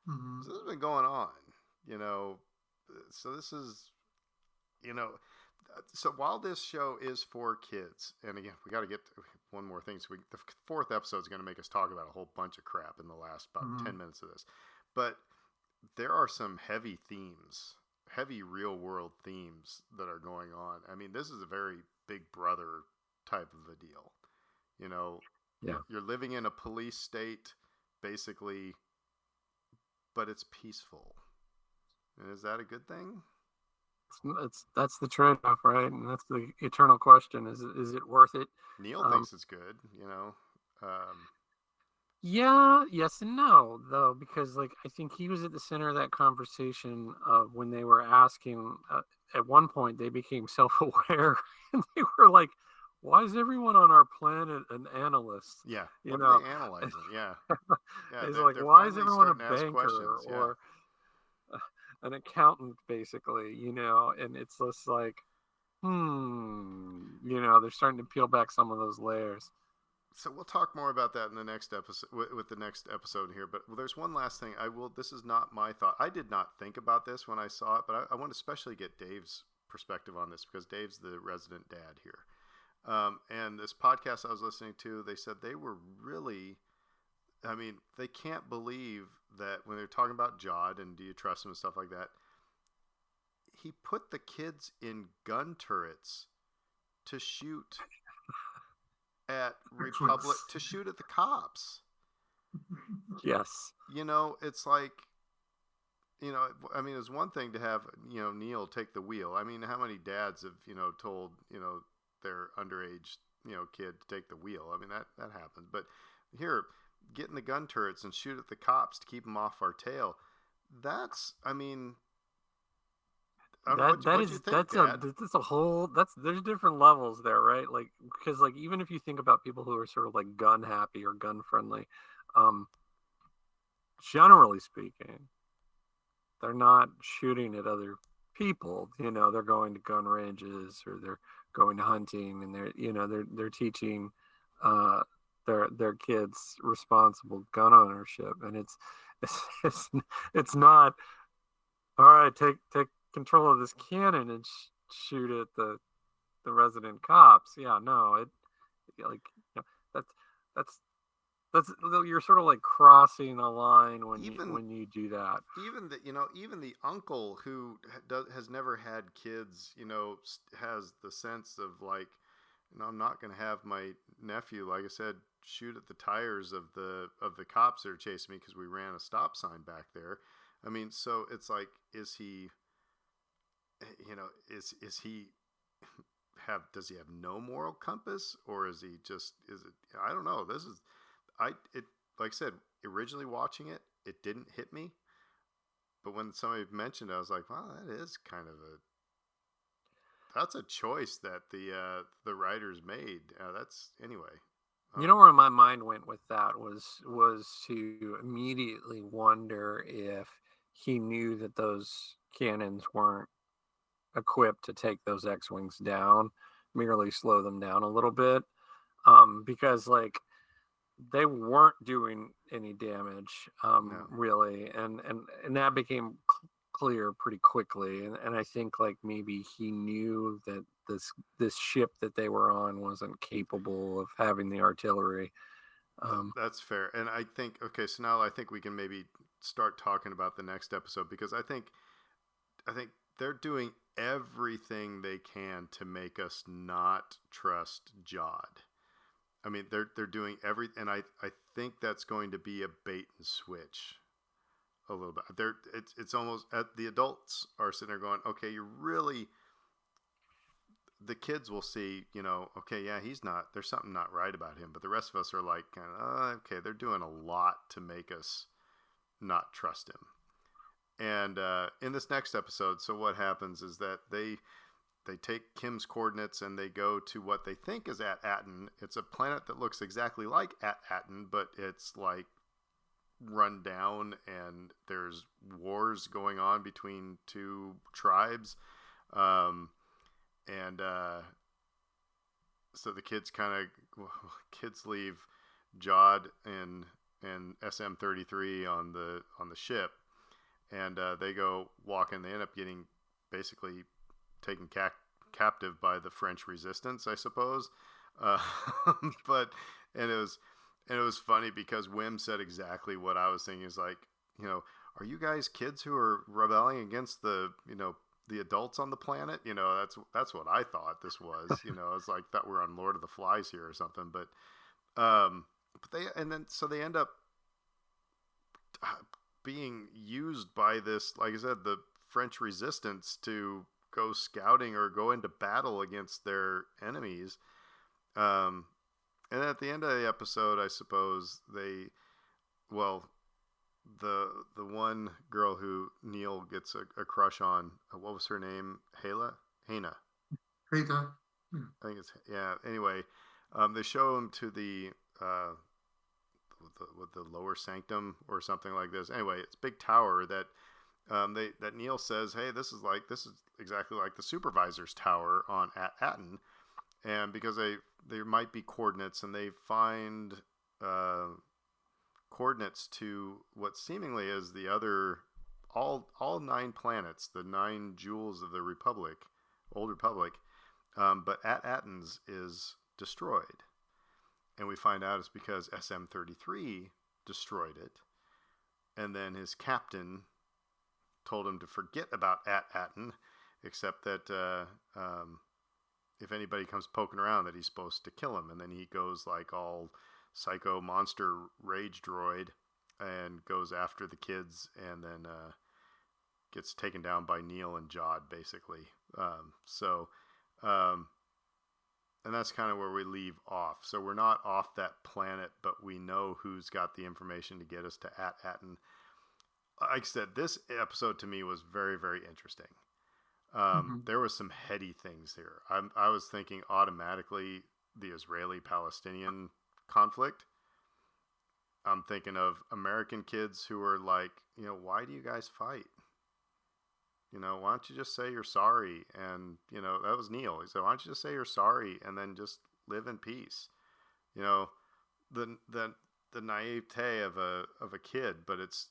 Mm-hmm. So this has been going on, So this is, So while this show is for kids, and again, we got to get to one more thing. So the 4th episode is going to make us talk about a whole bunch of crap in the last about 10 minutes of this. But there are some heavy themes heavy real world themes that are going on. I mean, this is a very Big Brother type of a deal. You know, Yeah. you're living in a police state, basically, but it's peaceful. And is that a good thing? That's the trade-off, right? And that's the eternal question: is it worth it? Neil thinks it's good. You know, Yeah, yes and no, though, because like I think he was at the center of that conversation of when they were asking. At one point, they became self-aware, and they were like, "Why is everyone on our planet an analyst?" yeah. You What know, are they analyzing? Yeah. Yeah. it's They're, like, they're "Why is finally everyone a starting to ask banker questions. Yeah. or an accountant?" Basically, and it's just like, they're starting to peel back some of those layers. So we'll talk more about that in the next episode with the next episode here. But there's one last thing. This is not my thought. I did not think about this when I saw it, but I want to especially get Dave's perspective on this because Dave's the resident dad here. And this podcast I was listening to, they said they were really, I mean, they can't believe that when they're talking about Jod and do you trust him and stuff like that, he put the kids in gun turrets to shoot at Republic, to shoot at the cops. Yes. It's like, I mean, it's one thing to have, Neil take the wheel. I mean, how many dads have, told, their underage, kid to take the wheel? I mean, that happens. But here, get in the gun turrets and shoot at the cops to keep them off our tail. That's, I mean, That's a whole, there's different levels there, right? Like, because like even if you think about people who are sort of like gun happy or gun friendly, generally speaking, they're not shooting at other people. They're going to gun ranges or they're going hunting, and they're teaching their kids responsible gun ownership, and it's not all right. Take control of this cannon and shoot at the resident cops. Yeah, no, that's you're sort of like crossing a line when you do that. Even the uncle who has never had kids, has the sense of like, I'm not going to have my nephew, like I said, shoot at the tires of the cops that are chasing me because we ran a stop sign back there. I mean, so it's like, is he does he have no moral compass, or is it, I don't know. Like I said, originally watching it, it didn't hit me. But when somebody mentioned it, I was like, wow, that is kind of that's a choice that the writers made. Anyway. Where my mind went with that was to immediately wonder if he knew that those cannons weren't equipped to take those X-Wings down, merely slow them down a little bit, because like they weren't doing any damage, No. really, and that became clear pretty quickly, and I think like maybe he knew that this ship that they were on wasn't capable of having the artillery. That's fair. And I think, okay, so now I think we can maybe start talking about the next episode, because I think they're doing everything they can to make us not trust Jod. I mean, they're doing and I think that's going to be a bait and switch a little bit. It's almost, the adults are sitting there going, okay, the kids will see, okay, yeah, there's something not right about him. But the rest of us are like, okay, they're doing a lot to make us not trust him. And in this next episode, so what happens is that they take Kim's coordinates and they go to what they think is At-Aten. It's a planet that looks exactly like At-Aten, but it's like run down, and there's wars going on between two tribes. So the kids leave Jod and SM-33 on the ship, and they go walking. They end up getting basically taken captive by the French resistance, I suppose. But it was funny because Wim said exactly what I was thinking. Is like, are you guys kids who are rebelling against the the adults on the planet? That's what I thought this was. It's like that we're on Lord of the Flies here or something. But they end up being used by this, like I said, the French resistance to go scouting or go into battle against their enemies. And at the end of the episode, I suppose the one girl who Neil gets a crush on, what was her name? Hannah. Rita. I think it's, yeah. Anyway, they show him to the lower sanctum or something like this. Anyway, it's a big tower that that Neil says, hey, this is exactly like the supervisor's tower on Atten. And because there might be coordinates, and they find coordinates to what seemingly is the other all 9 planets, the 9 jewels of the old Republic, but Atten's is destroyed, and we find out it's because SM-33 destroyed it, and then his captain told him to forget about Atten, except that if anybody comes poking around, that he's supposed to kill him. And then he goes like all psycho monster rage droid and goes after the kids, and then gets taken down by Neil and Jod, basically. And that's kind of where we leave off. So we're not off that planet, but we know who's got the information to get us to Atten. Like I said, this episode to me was very, very interesting. There was some heady things here. I was thinking automatically the Israeli-Palestinian conflict. I'm thinking of American kids who are like, why do you guys fight? Why don't you just say you're sorry? And, that was Neil. He said, why don't you just say you're sorry and then just live in peace? The naivete of a kid, but it's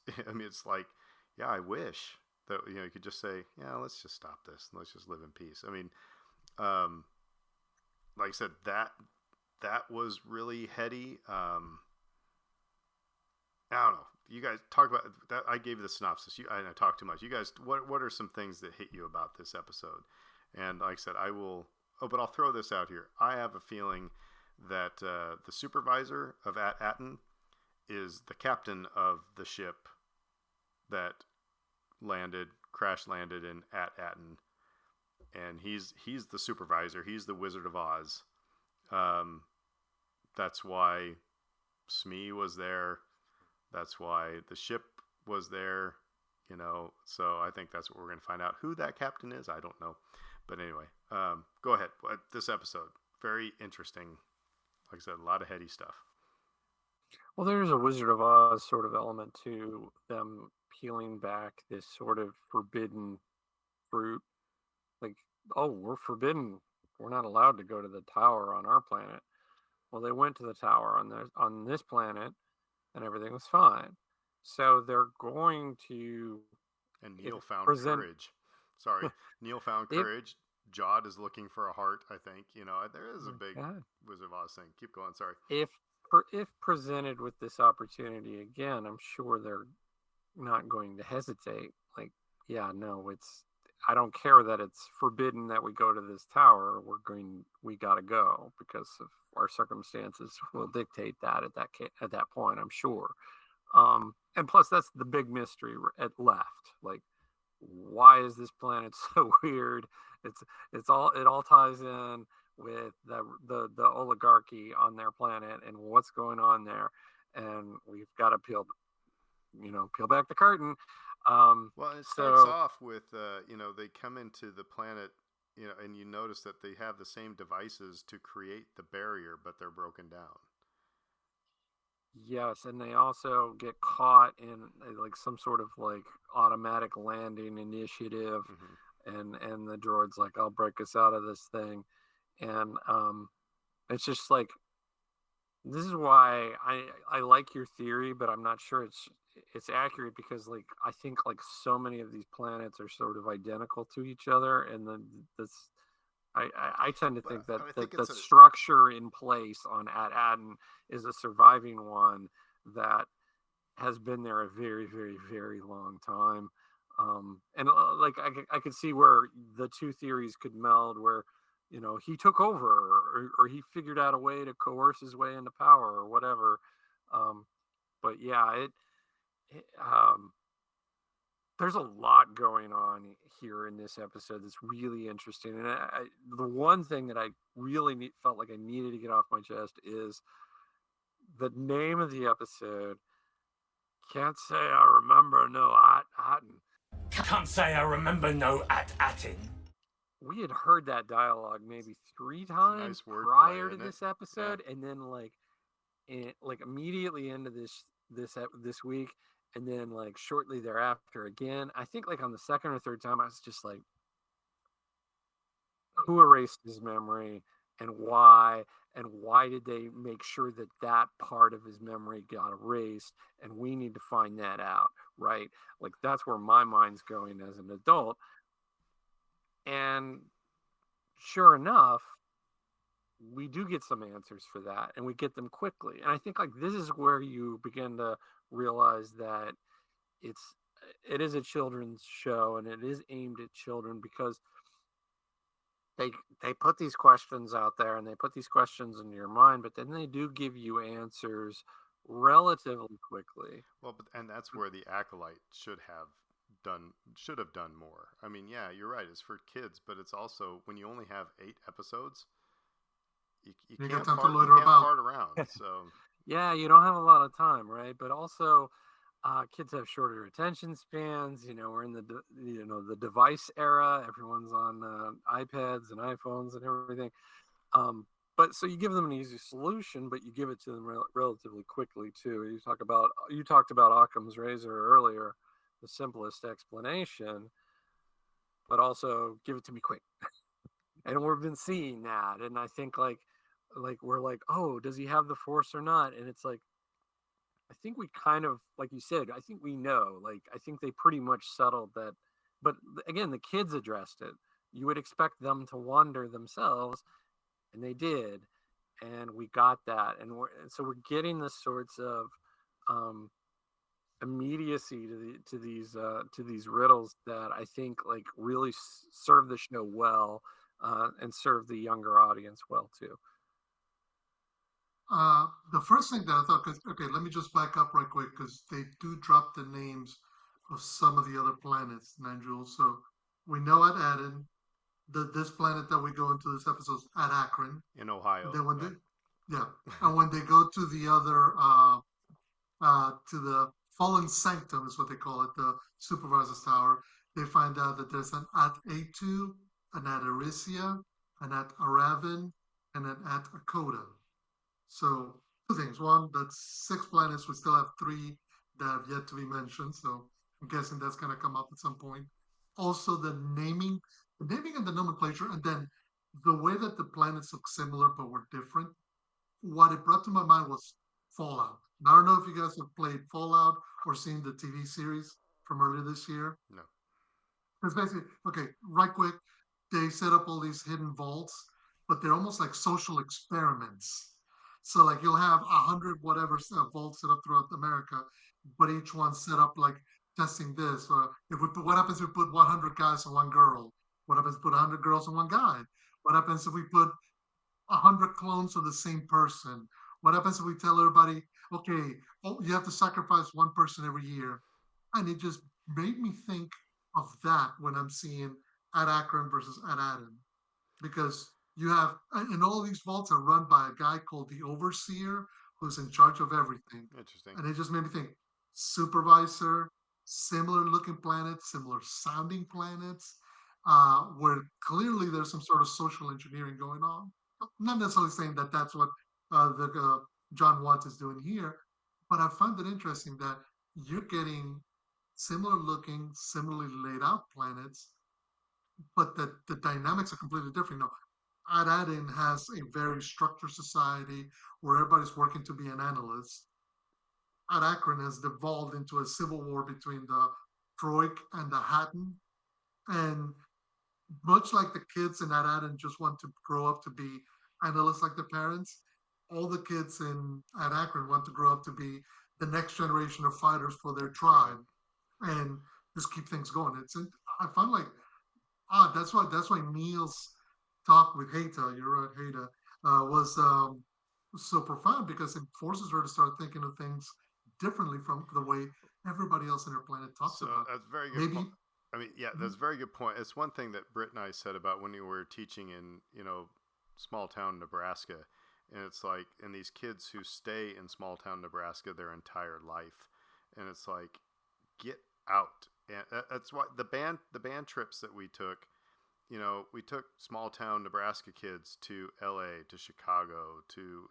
like, yeah, I wish that, you could just say, yeah, let's just stop this and let's just live in peace. Like I said, that was really heady. I don't know. You guys talk about that. I gave you the synopsis. I talked too much. You guys, what are some things that hit you about this episode? And like I said, I will. Oh, but I'll throw this out here. I have a feeling that the supervisor of Atten is the captain of the ship that crash landed in Atten, and he's the supervisor. He's the Wizard of Oz. That's why Smee was there. That's why the ship was there, so I think that's what we're going to find out. Who that captain is, I don't know. But anyway, go ahead. This episode, very interesting. Like I said, a lot of heady stuff. Well, there's a Wizard of Oz sort of element to them peeling back this sort of forbidden fruit. Like, oh, we're forbidden. We're not allowed to go to the tower on our planet. Well, they went to the tower on this planet, and everything was fine. So they're going to... And Neil found courage. Sorry, Neil found courage. Jod is looking for a heart, I think. There is a big Wizard of Oz thing. Keep going, sorry. If presented with this opportunity again, I'm sure they're not going to hesitate. Like, yeah, no, I don't care that it's forbidden that we go to this tower. We got to go because of our circumstances will dictate that at that point, I'm sure. And plus, that's the big mystery left. Like, why is this planet so weird? It all ties in with the oligarchy on their planet and what's going on there, and we've got to peel back the curtain. Well, it starts off with they come into the planet, and you notice that they have the same devices to create the barrier, but they're broken down. Yes, and they also get caught in like some sort of like automatic landing initiative, and the droid's like, "I'll break us out of this thing," and it's just like, this is why I like your theory, but I'm not sure it's accurate, because like I think like so many of these planets are sort of identical to each other, and then I tend to think that the structure in place on Atten is a surviving one that has been there a very, very, very long time. And like I could see where the two theories could meld, where he took over, or he figured out a way to coerce his way into power or whatever. But yeah, it there's a lot going on here in this episode that's really interesting. And the one thing that I really felt like I needed to get off my chest is the name of the episode. Can't say I remember no Atten. Can't say I remember no Atin. We had heard that dialogue maybe 3 times Nice prior wordplay, to isn't this it? episode, and then like immediately into this week, and then like shortly thereafter again. I think like on the second or third time, I was just like, who erased his memory and why? And why did they make sure that that part of his memory got erased? And we need to find that out, right? Like that's where my mind's going as an adult. And sure enough, we do get some answers for that, and we get them quickly. And I think like this is where you begin to realize that it is a children's show, and it is aimed at children, because they put these questions out there, and they put these questions in your mind, but then they do give you answers relatively quickly. Well, and that's where the Acolyte should have done more. I mean, yeah, you're right. It's for kids, but it's also, when you only have 8 episodes, you got can't time to fart, loiter about. fart around. So Yeah, you don't have a lot of time, right? But also, kids have shorter attention spans. We're in the device era. Everyone's on iPads and iPhones and everything. But so you give them an easy solution, but you give it to them relatively quickly too. You talked about Occam's razor earlier, the simplest explanation, but also give it to me quick. And we've been seeing that, and I think like we're like, oh, does he have the Force or not? And it's like, I think we kind of, like you said, I think we know. Like, I think they pretty much settled that. But again, the kids addressed it. You would expect them to wonder themselves, and they did. And we got that. And so we're getting the sorts of immediacy to these riddles that I think like really serve the show well, and serve the younger audience well too. The first thing that I thought, cause, okay, let me just back up right quick, because they do drop the names of some of the other planets, Nigel. So we know at Aden, this planet that we go into this episode is at Akron. in Ohio, And then when yeah. and when they go to the other, to the Fallen Sanctum is what they call it, the Supervisor's Tower, they find out that there's an at A2, an at Arisia, an at Aravan, and an at Akoda. So 2 things. One, that's 6 planets. We still have 3 that have yet to be mentioned. So I'm guessing that's going to come up at some point. Also, the naming and the nomenclature, and then the way that the planets look similar but were different. What it brought to my mind was Fallout. And I don't know if you guys have played Fallout or seen the TV series from earlier this year. No. It's basically, okay, right quick, they set up all these hidden vaults, but they're almost like social experiments. So like you'll have 100 whatever vaults set up throughout America, but each one set up like testing this. Or if we put, what happens if we put 100 guys and 1 girl? What happens if we put 100 girls and 1 guy? What happens if we put 100 clones of the same person? What happens if we tell everybody, okay, oh, you have to sacrifice 1 person every year? And it just made me think of that when I'm seeing at Akron versus at Aden, because you have, and all these vaults are run by a guy called the Overseer, who's in charge of everything. Interesting. And it just made me think, Supervisor, similar looking planets, similar sounding planets, where clearly there's some sort of social engineering going on. Not necessarily saying that that's what John Watts is doing here, but I find it interesting that you're getting similar looking, similarly laid out planets, but the dynamics are completely different. Aden has a very structured society where everybody's working to be an analyst. At Akron has devolved into a civil war between the Troik and the Hatton. And much like the kids in Aden just want to grow up to be analysts like their parents, all the kids at Akron want to grow up to be the next generation of fighters for their tribe, and just keep things going. I find like that's why Neil's talk with Haita, you're right, Haita, was so profound because it forces her to start thinking of things differently from the way everybody else on her planet talks So about. that's a very good Maybe point. I mean, yeah, that's a very good point. It's one thing that Britt and I said about when we were teaching in, small town Nebraska. And it's like, and these kids who stay in small town Nebraska their entire life. And it's like, get out. And that's why the band trips that we took, we took small town Nebraska kids to LA, to Chicago, to,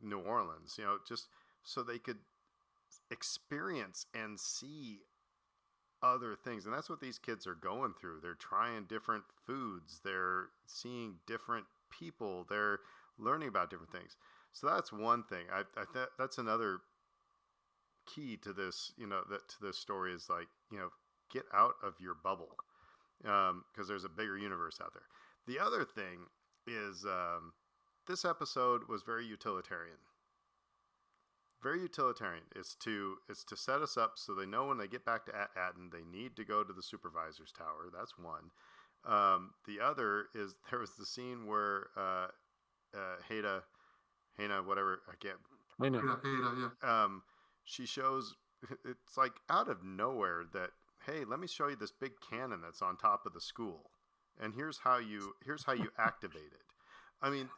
New Orleans, just so they could experience and see other things. And that's what these kids are going through. They're trying different foods, they're seeing different people, they're learning about different things. So that's one thing. That's another key to this, that to this story is like, get out of your bubble, because there's a bigger universe out there. The other thing is, this episode was very utilitarian. Very utilitarian. It's to set us up so they know when they get back to Atten, they need to go to the supervisor's tower. That's one. The other is there was the scene where Hana, whatever, I can't. yeah. She shows, it's like out of nowhere that, hey, let me show you this big cannon that's on top of the school, and here's how you activate it. I mean,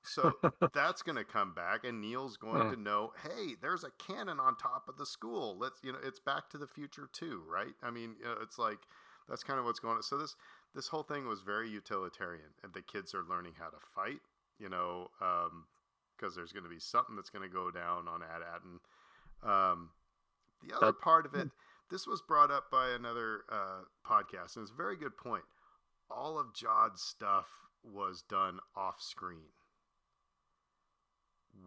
so that's going to come back, and Neil's going to know, hey, there's a cannon on top of the school. Let's, it's Back to the Future too, right? I mean, it's like, that's kind of what's going on. So this whole thing was very utilitarian, and the kids are learning how to fight, because there's going to be something that's going to go down on Atten. The other part of it, this was brought up by another podcast, and it's a very good point. All of Jod's stuff was done off screen.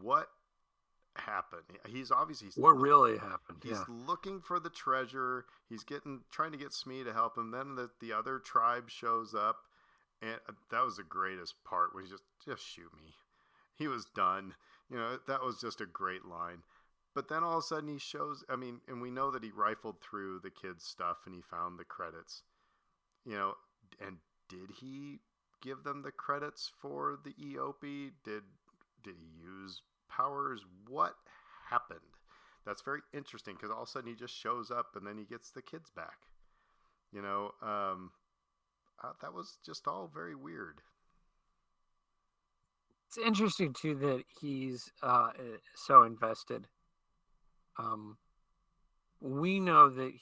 What happened? He's obviously what really happened. He's looking for the treasure. He's trying to get Smee to help him. Then the other tribe shows up, and that was the greatest part. Where he just shoot me. He was done. That was just a great line. But then all of a sudden he shows. I mean, and we know that he rifled through the kids' stuff and he found the credits. And did he give them the credits for the EOP? Did he use powers? What happened? That's very interesting because all of a sudden he just shows up and then he gets the kids back. That was just all very weird. It's interesting too that he's so invested. We know that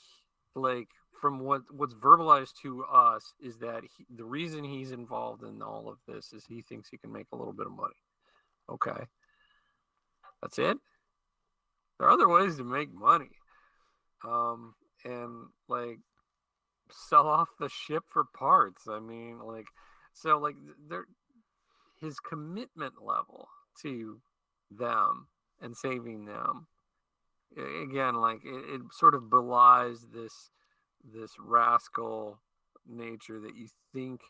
from what's verbalized to us is that the reason he's involved in all of this is he thinks he can make a little bit of money. Okay. That's it. There are other ways to make money. And sell off the ship for parts. I mean, his commitment level to them and saving them, again, it sort of belies this rascal nature that you think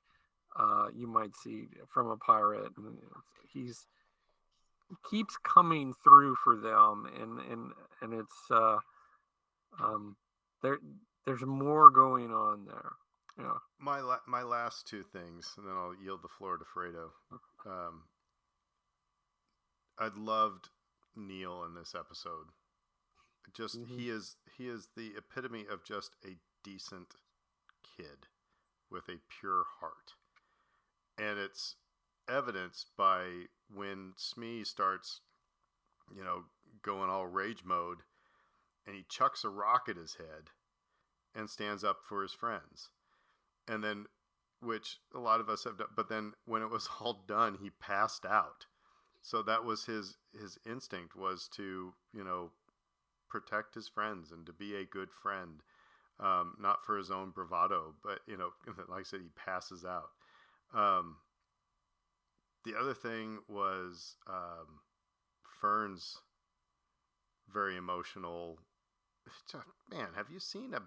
you might see from a pirate. And he keeps coming through for them, and it's there's more going on there. Yeah. My last two things, and then I'll yield the floor to Fredo. I loved Neil in this episode. Just he is the epitome of just a decent kid with a pure heart, and it's evidenced by when Smee starts, going all rage mode, and he chucks a rock at his head and stands up for his friends, and then, which a lot of us have done, but then when it was all done, he passed out. So that was his instinct, was to, protect his friends and to be a good friend, not for his own bravado, but, like I said, he passes out. The other thing was Fern's very emotional. Man, have you seen that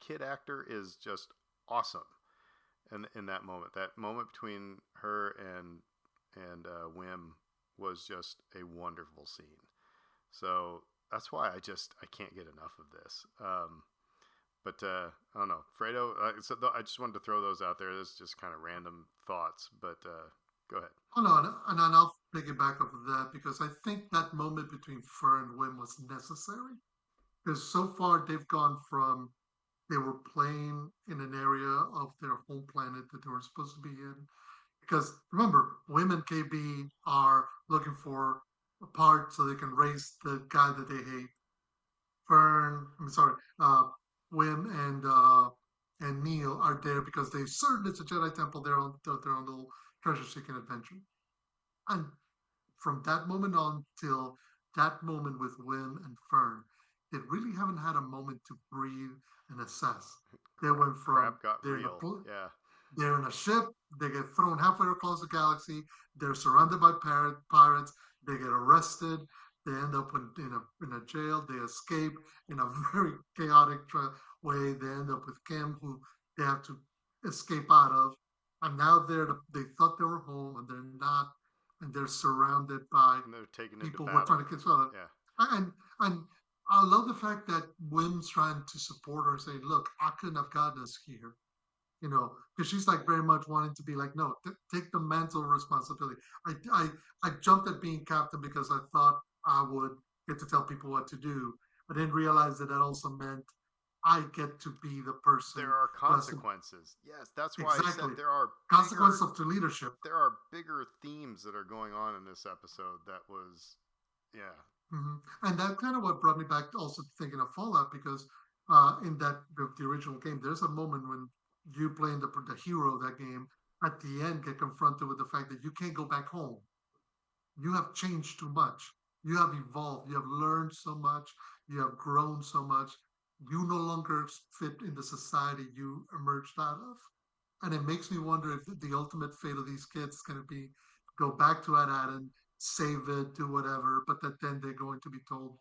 kid actor is just awesome. And in that moment between her and Wim, was just a wonderful scene. So that's why I can't get enough of this. But I don't know, Fredo. I just wanted to throw those out there. This is just kind of random thoughts, but go ahead. Oh no, and I'll piggyback off of that because I think that moment between Fern and Wim was necessary. Because so far they've gone from they were playing in an area of their home planet that they were supposed to be in. Because remember, Wim and KB are looking for a part so they can raise the guy that they hate. Wim and Neil are there because they've certain it's a Jedi temple. They're on their own little treasure seeking adventure. And from that moment on till that moment with Wim and Fern, they really haven't had a moment to breathe and assess. They went from Crap got real. Yeah. They're in a ship. They get thrown halfway across the galaxy. They're surrounded by pirates. They get arrested. They end up in a jail. They escape in a very chaotic way. They end up with Kim, who they have to escape out of. And now they thought they were home, and they're not. And they're surrounded by and they're taken people into who are trying to control them. Yeah. And I love the fact that Wim's trying to support her and say, "Look, I couldn't have gotten us here." Because she's like very much wanting to be like, no, take the mental responsibility. I jumped at being captain because I thought I would get to tell people what to do. I didn't realize that also meant I get to be the person. There are consequences. Yes, that's why exactly. I said there are consequences to leadership. There are bigger themes that are going on in this episode. That was, yeah. Mm-hmm. And that kind of what brought me back to also thinking of Fallout because in the original game, there's a moment when you playing the hero of that game at the end get confronted with the fact that you can't go back home. You have changed too much. You have evolved. You have learned so much. You have grown so much. You no longer fit in the society you emerged out of. And it makes me wonder if the ultimate fate of these kids is going to be go back to Ad-Aden, save it, do whatever, but that then they're going to be told,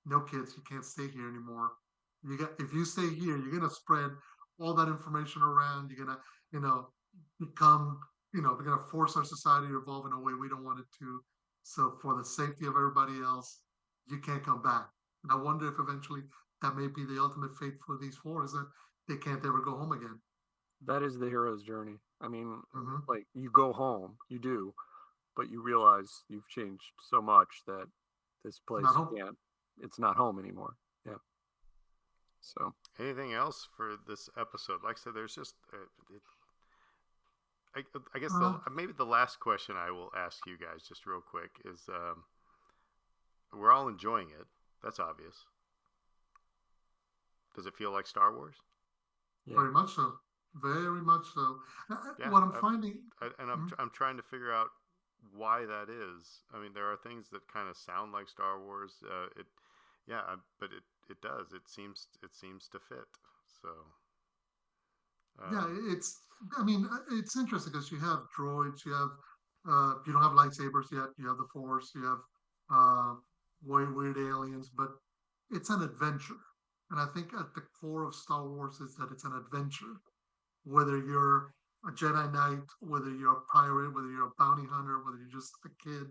no kids, you can't stay here anymore. If you stay here, you're gonna spread all that information around. You're gonna, become, we're gonna force our society to evolve in a way we don't want it to. So for the safety of everybody else, you can't come back. And I wonder if eventually that may be the ultimate fate for these four is that they can't ever go home again. That is the hero's journey. I mean, Mm-hmm. like you go home, you do, but you realize you've changed so much that this place it's not home anymore. Yeah. So anything else for this episode? Like I said, there's just I guess maybe the last question I will ask you guys just real quick is we're all enjoying it. That's obvious. Does it feel like Star Wars? yeah. Very much so. Very much so. Yeah, What I'm finding, I'm trying to figure out why that is. I mean, there are things that kind of sound like Star Wars. But it does. It seems to fit. So. it's interesting because you have droids, you don't have lightsabers yet. You have the Force, you have weird aliens, but it's an adventure. And I think at the core of Star Wars is that it's an adventure. Whether you're a Jedi Knight, whether you're a pirate, whether you're a bounty hunter, whether you're just a kid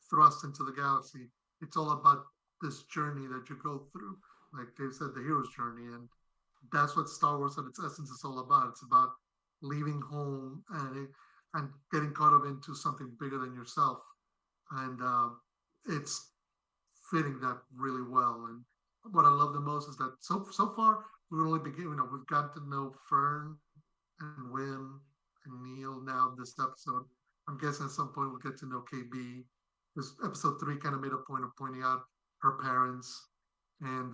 thrust into the galaxy, it's all about this journey that you go through. Like Dave said, the hero's journey. And that's what Star Wars at its essence is all about. It's about leaving home and getting caught up into something bigger than yourself. And it's fitting that really well. And what I love the most is that so far we've only begun. We've got to know Fern and Wim and Neil now in this episode. I'm guessing at some point we'll get to know KB. This episode 3 kind of made a point of pointing out her parents, and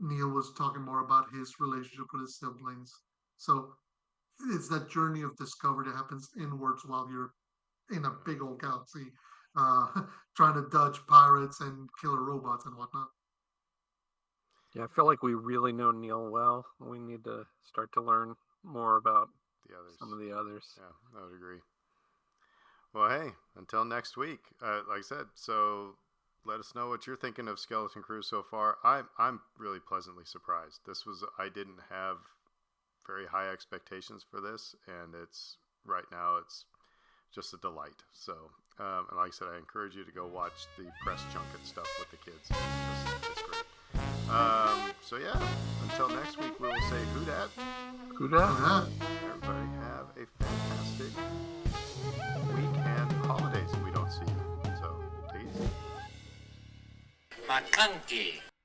Neil was talking more about his relationship with his siblings. So it's that journey of discovery that happens inwards while you're in a big old galaxy, trying to dodge pirates and killer robots and whatnot. Yeah, I feel like we really know Neil well. We need to start to learn more about the others. Some of the others. Yeah, I would agree. Well, hey, until next week. Like I said, so let us know what you're thinking of Skeleton Crew so far. I'm really pleasantly surprised. I didn't have very high expectations for this, and it's right now it's just a delight. So, and like I said, I encourage you to go watch the press junket stuff with the kids. It's great. So yeah, until next week, we will say who dat. Who dat? Everybody have a fantastic week and holidays if we don't see you. So, take it easy. McClunky.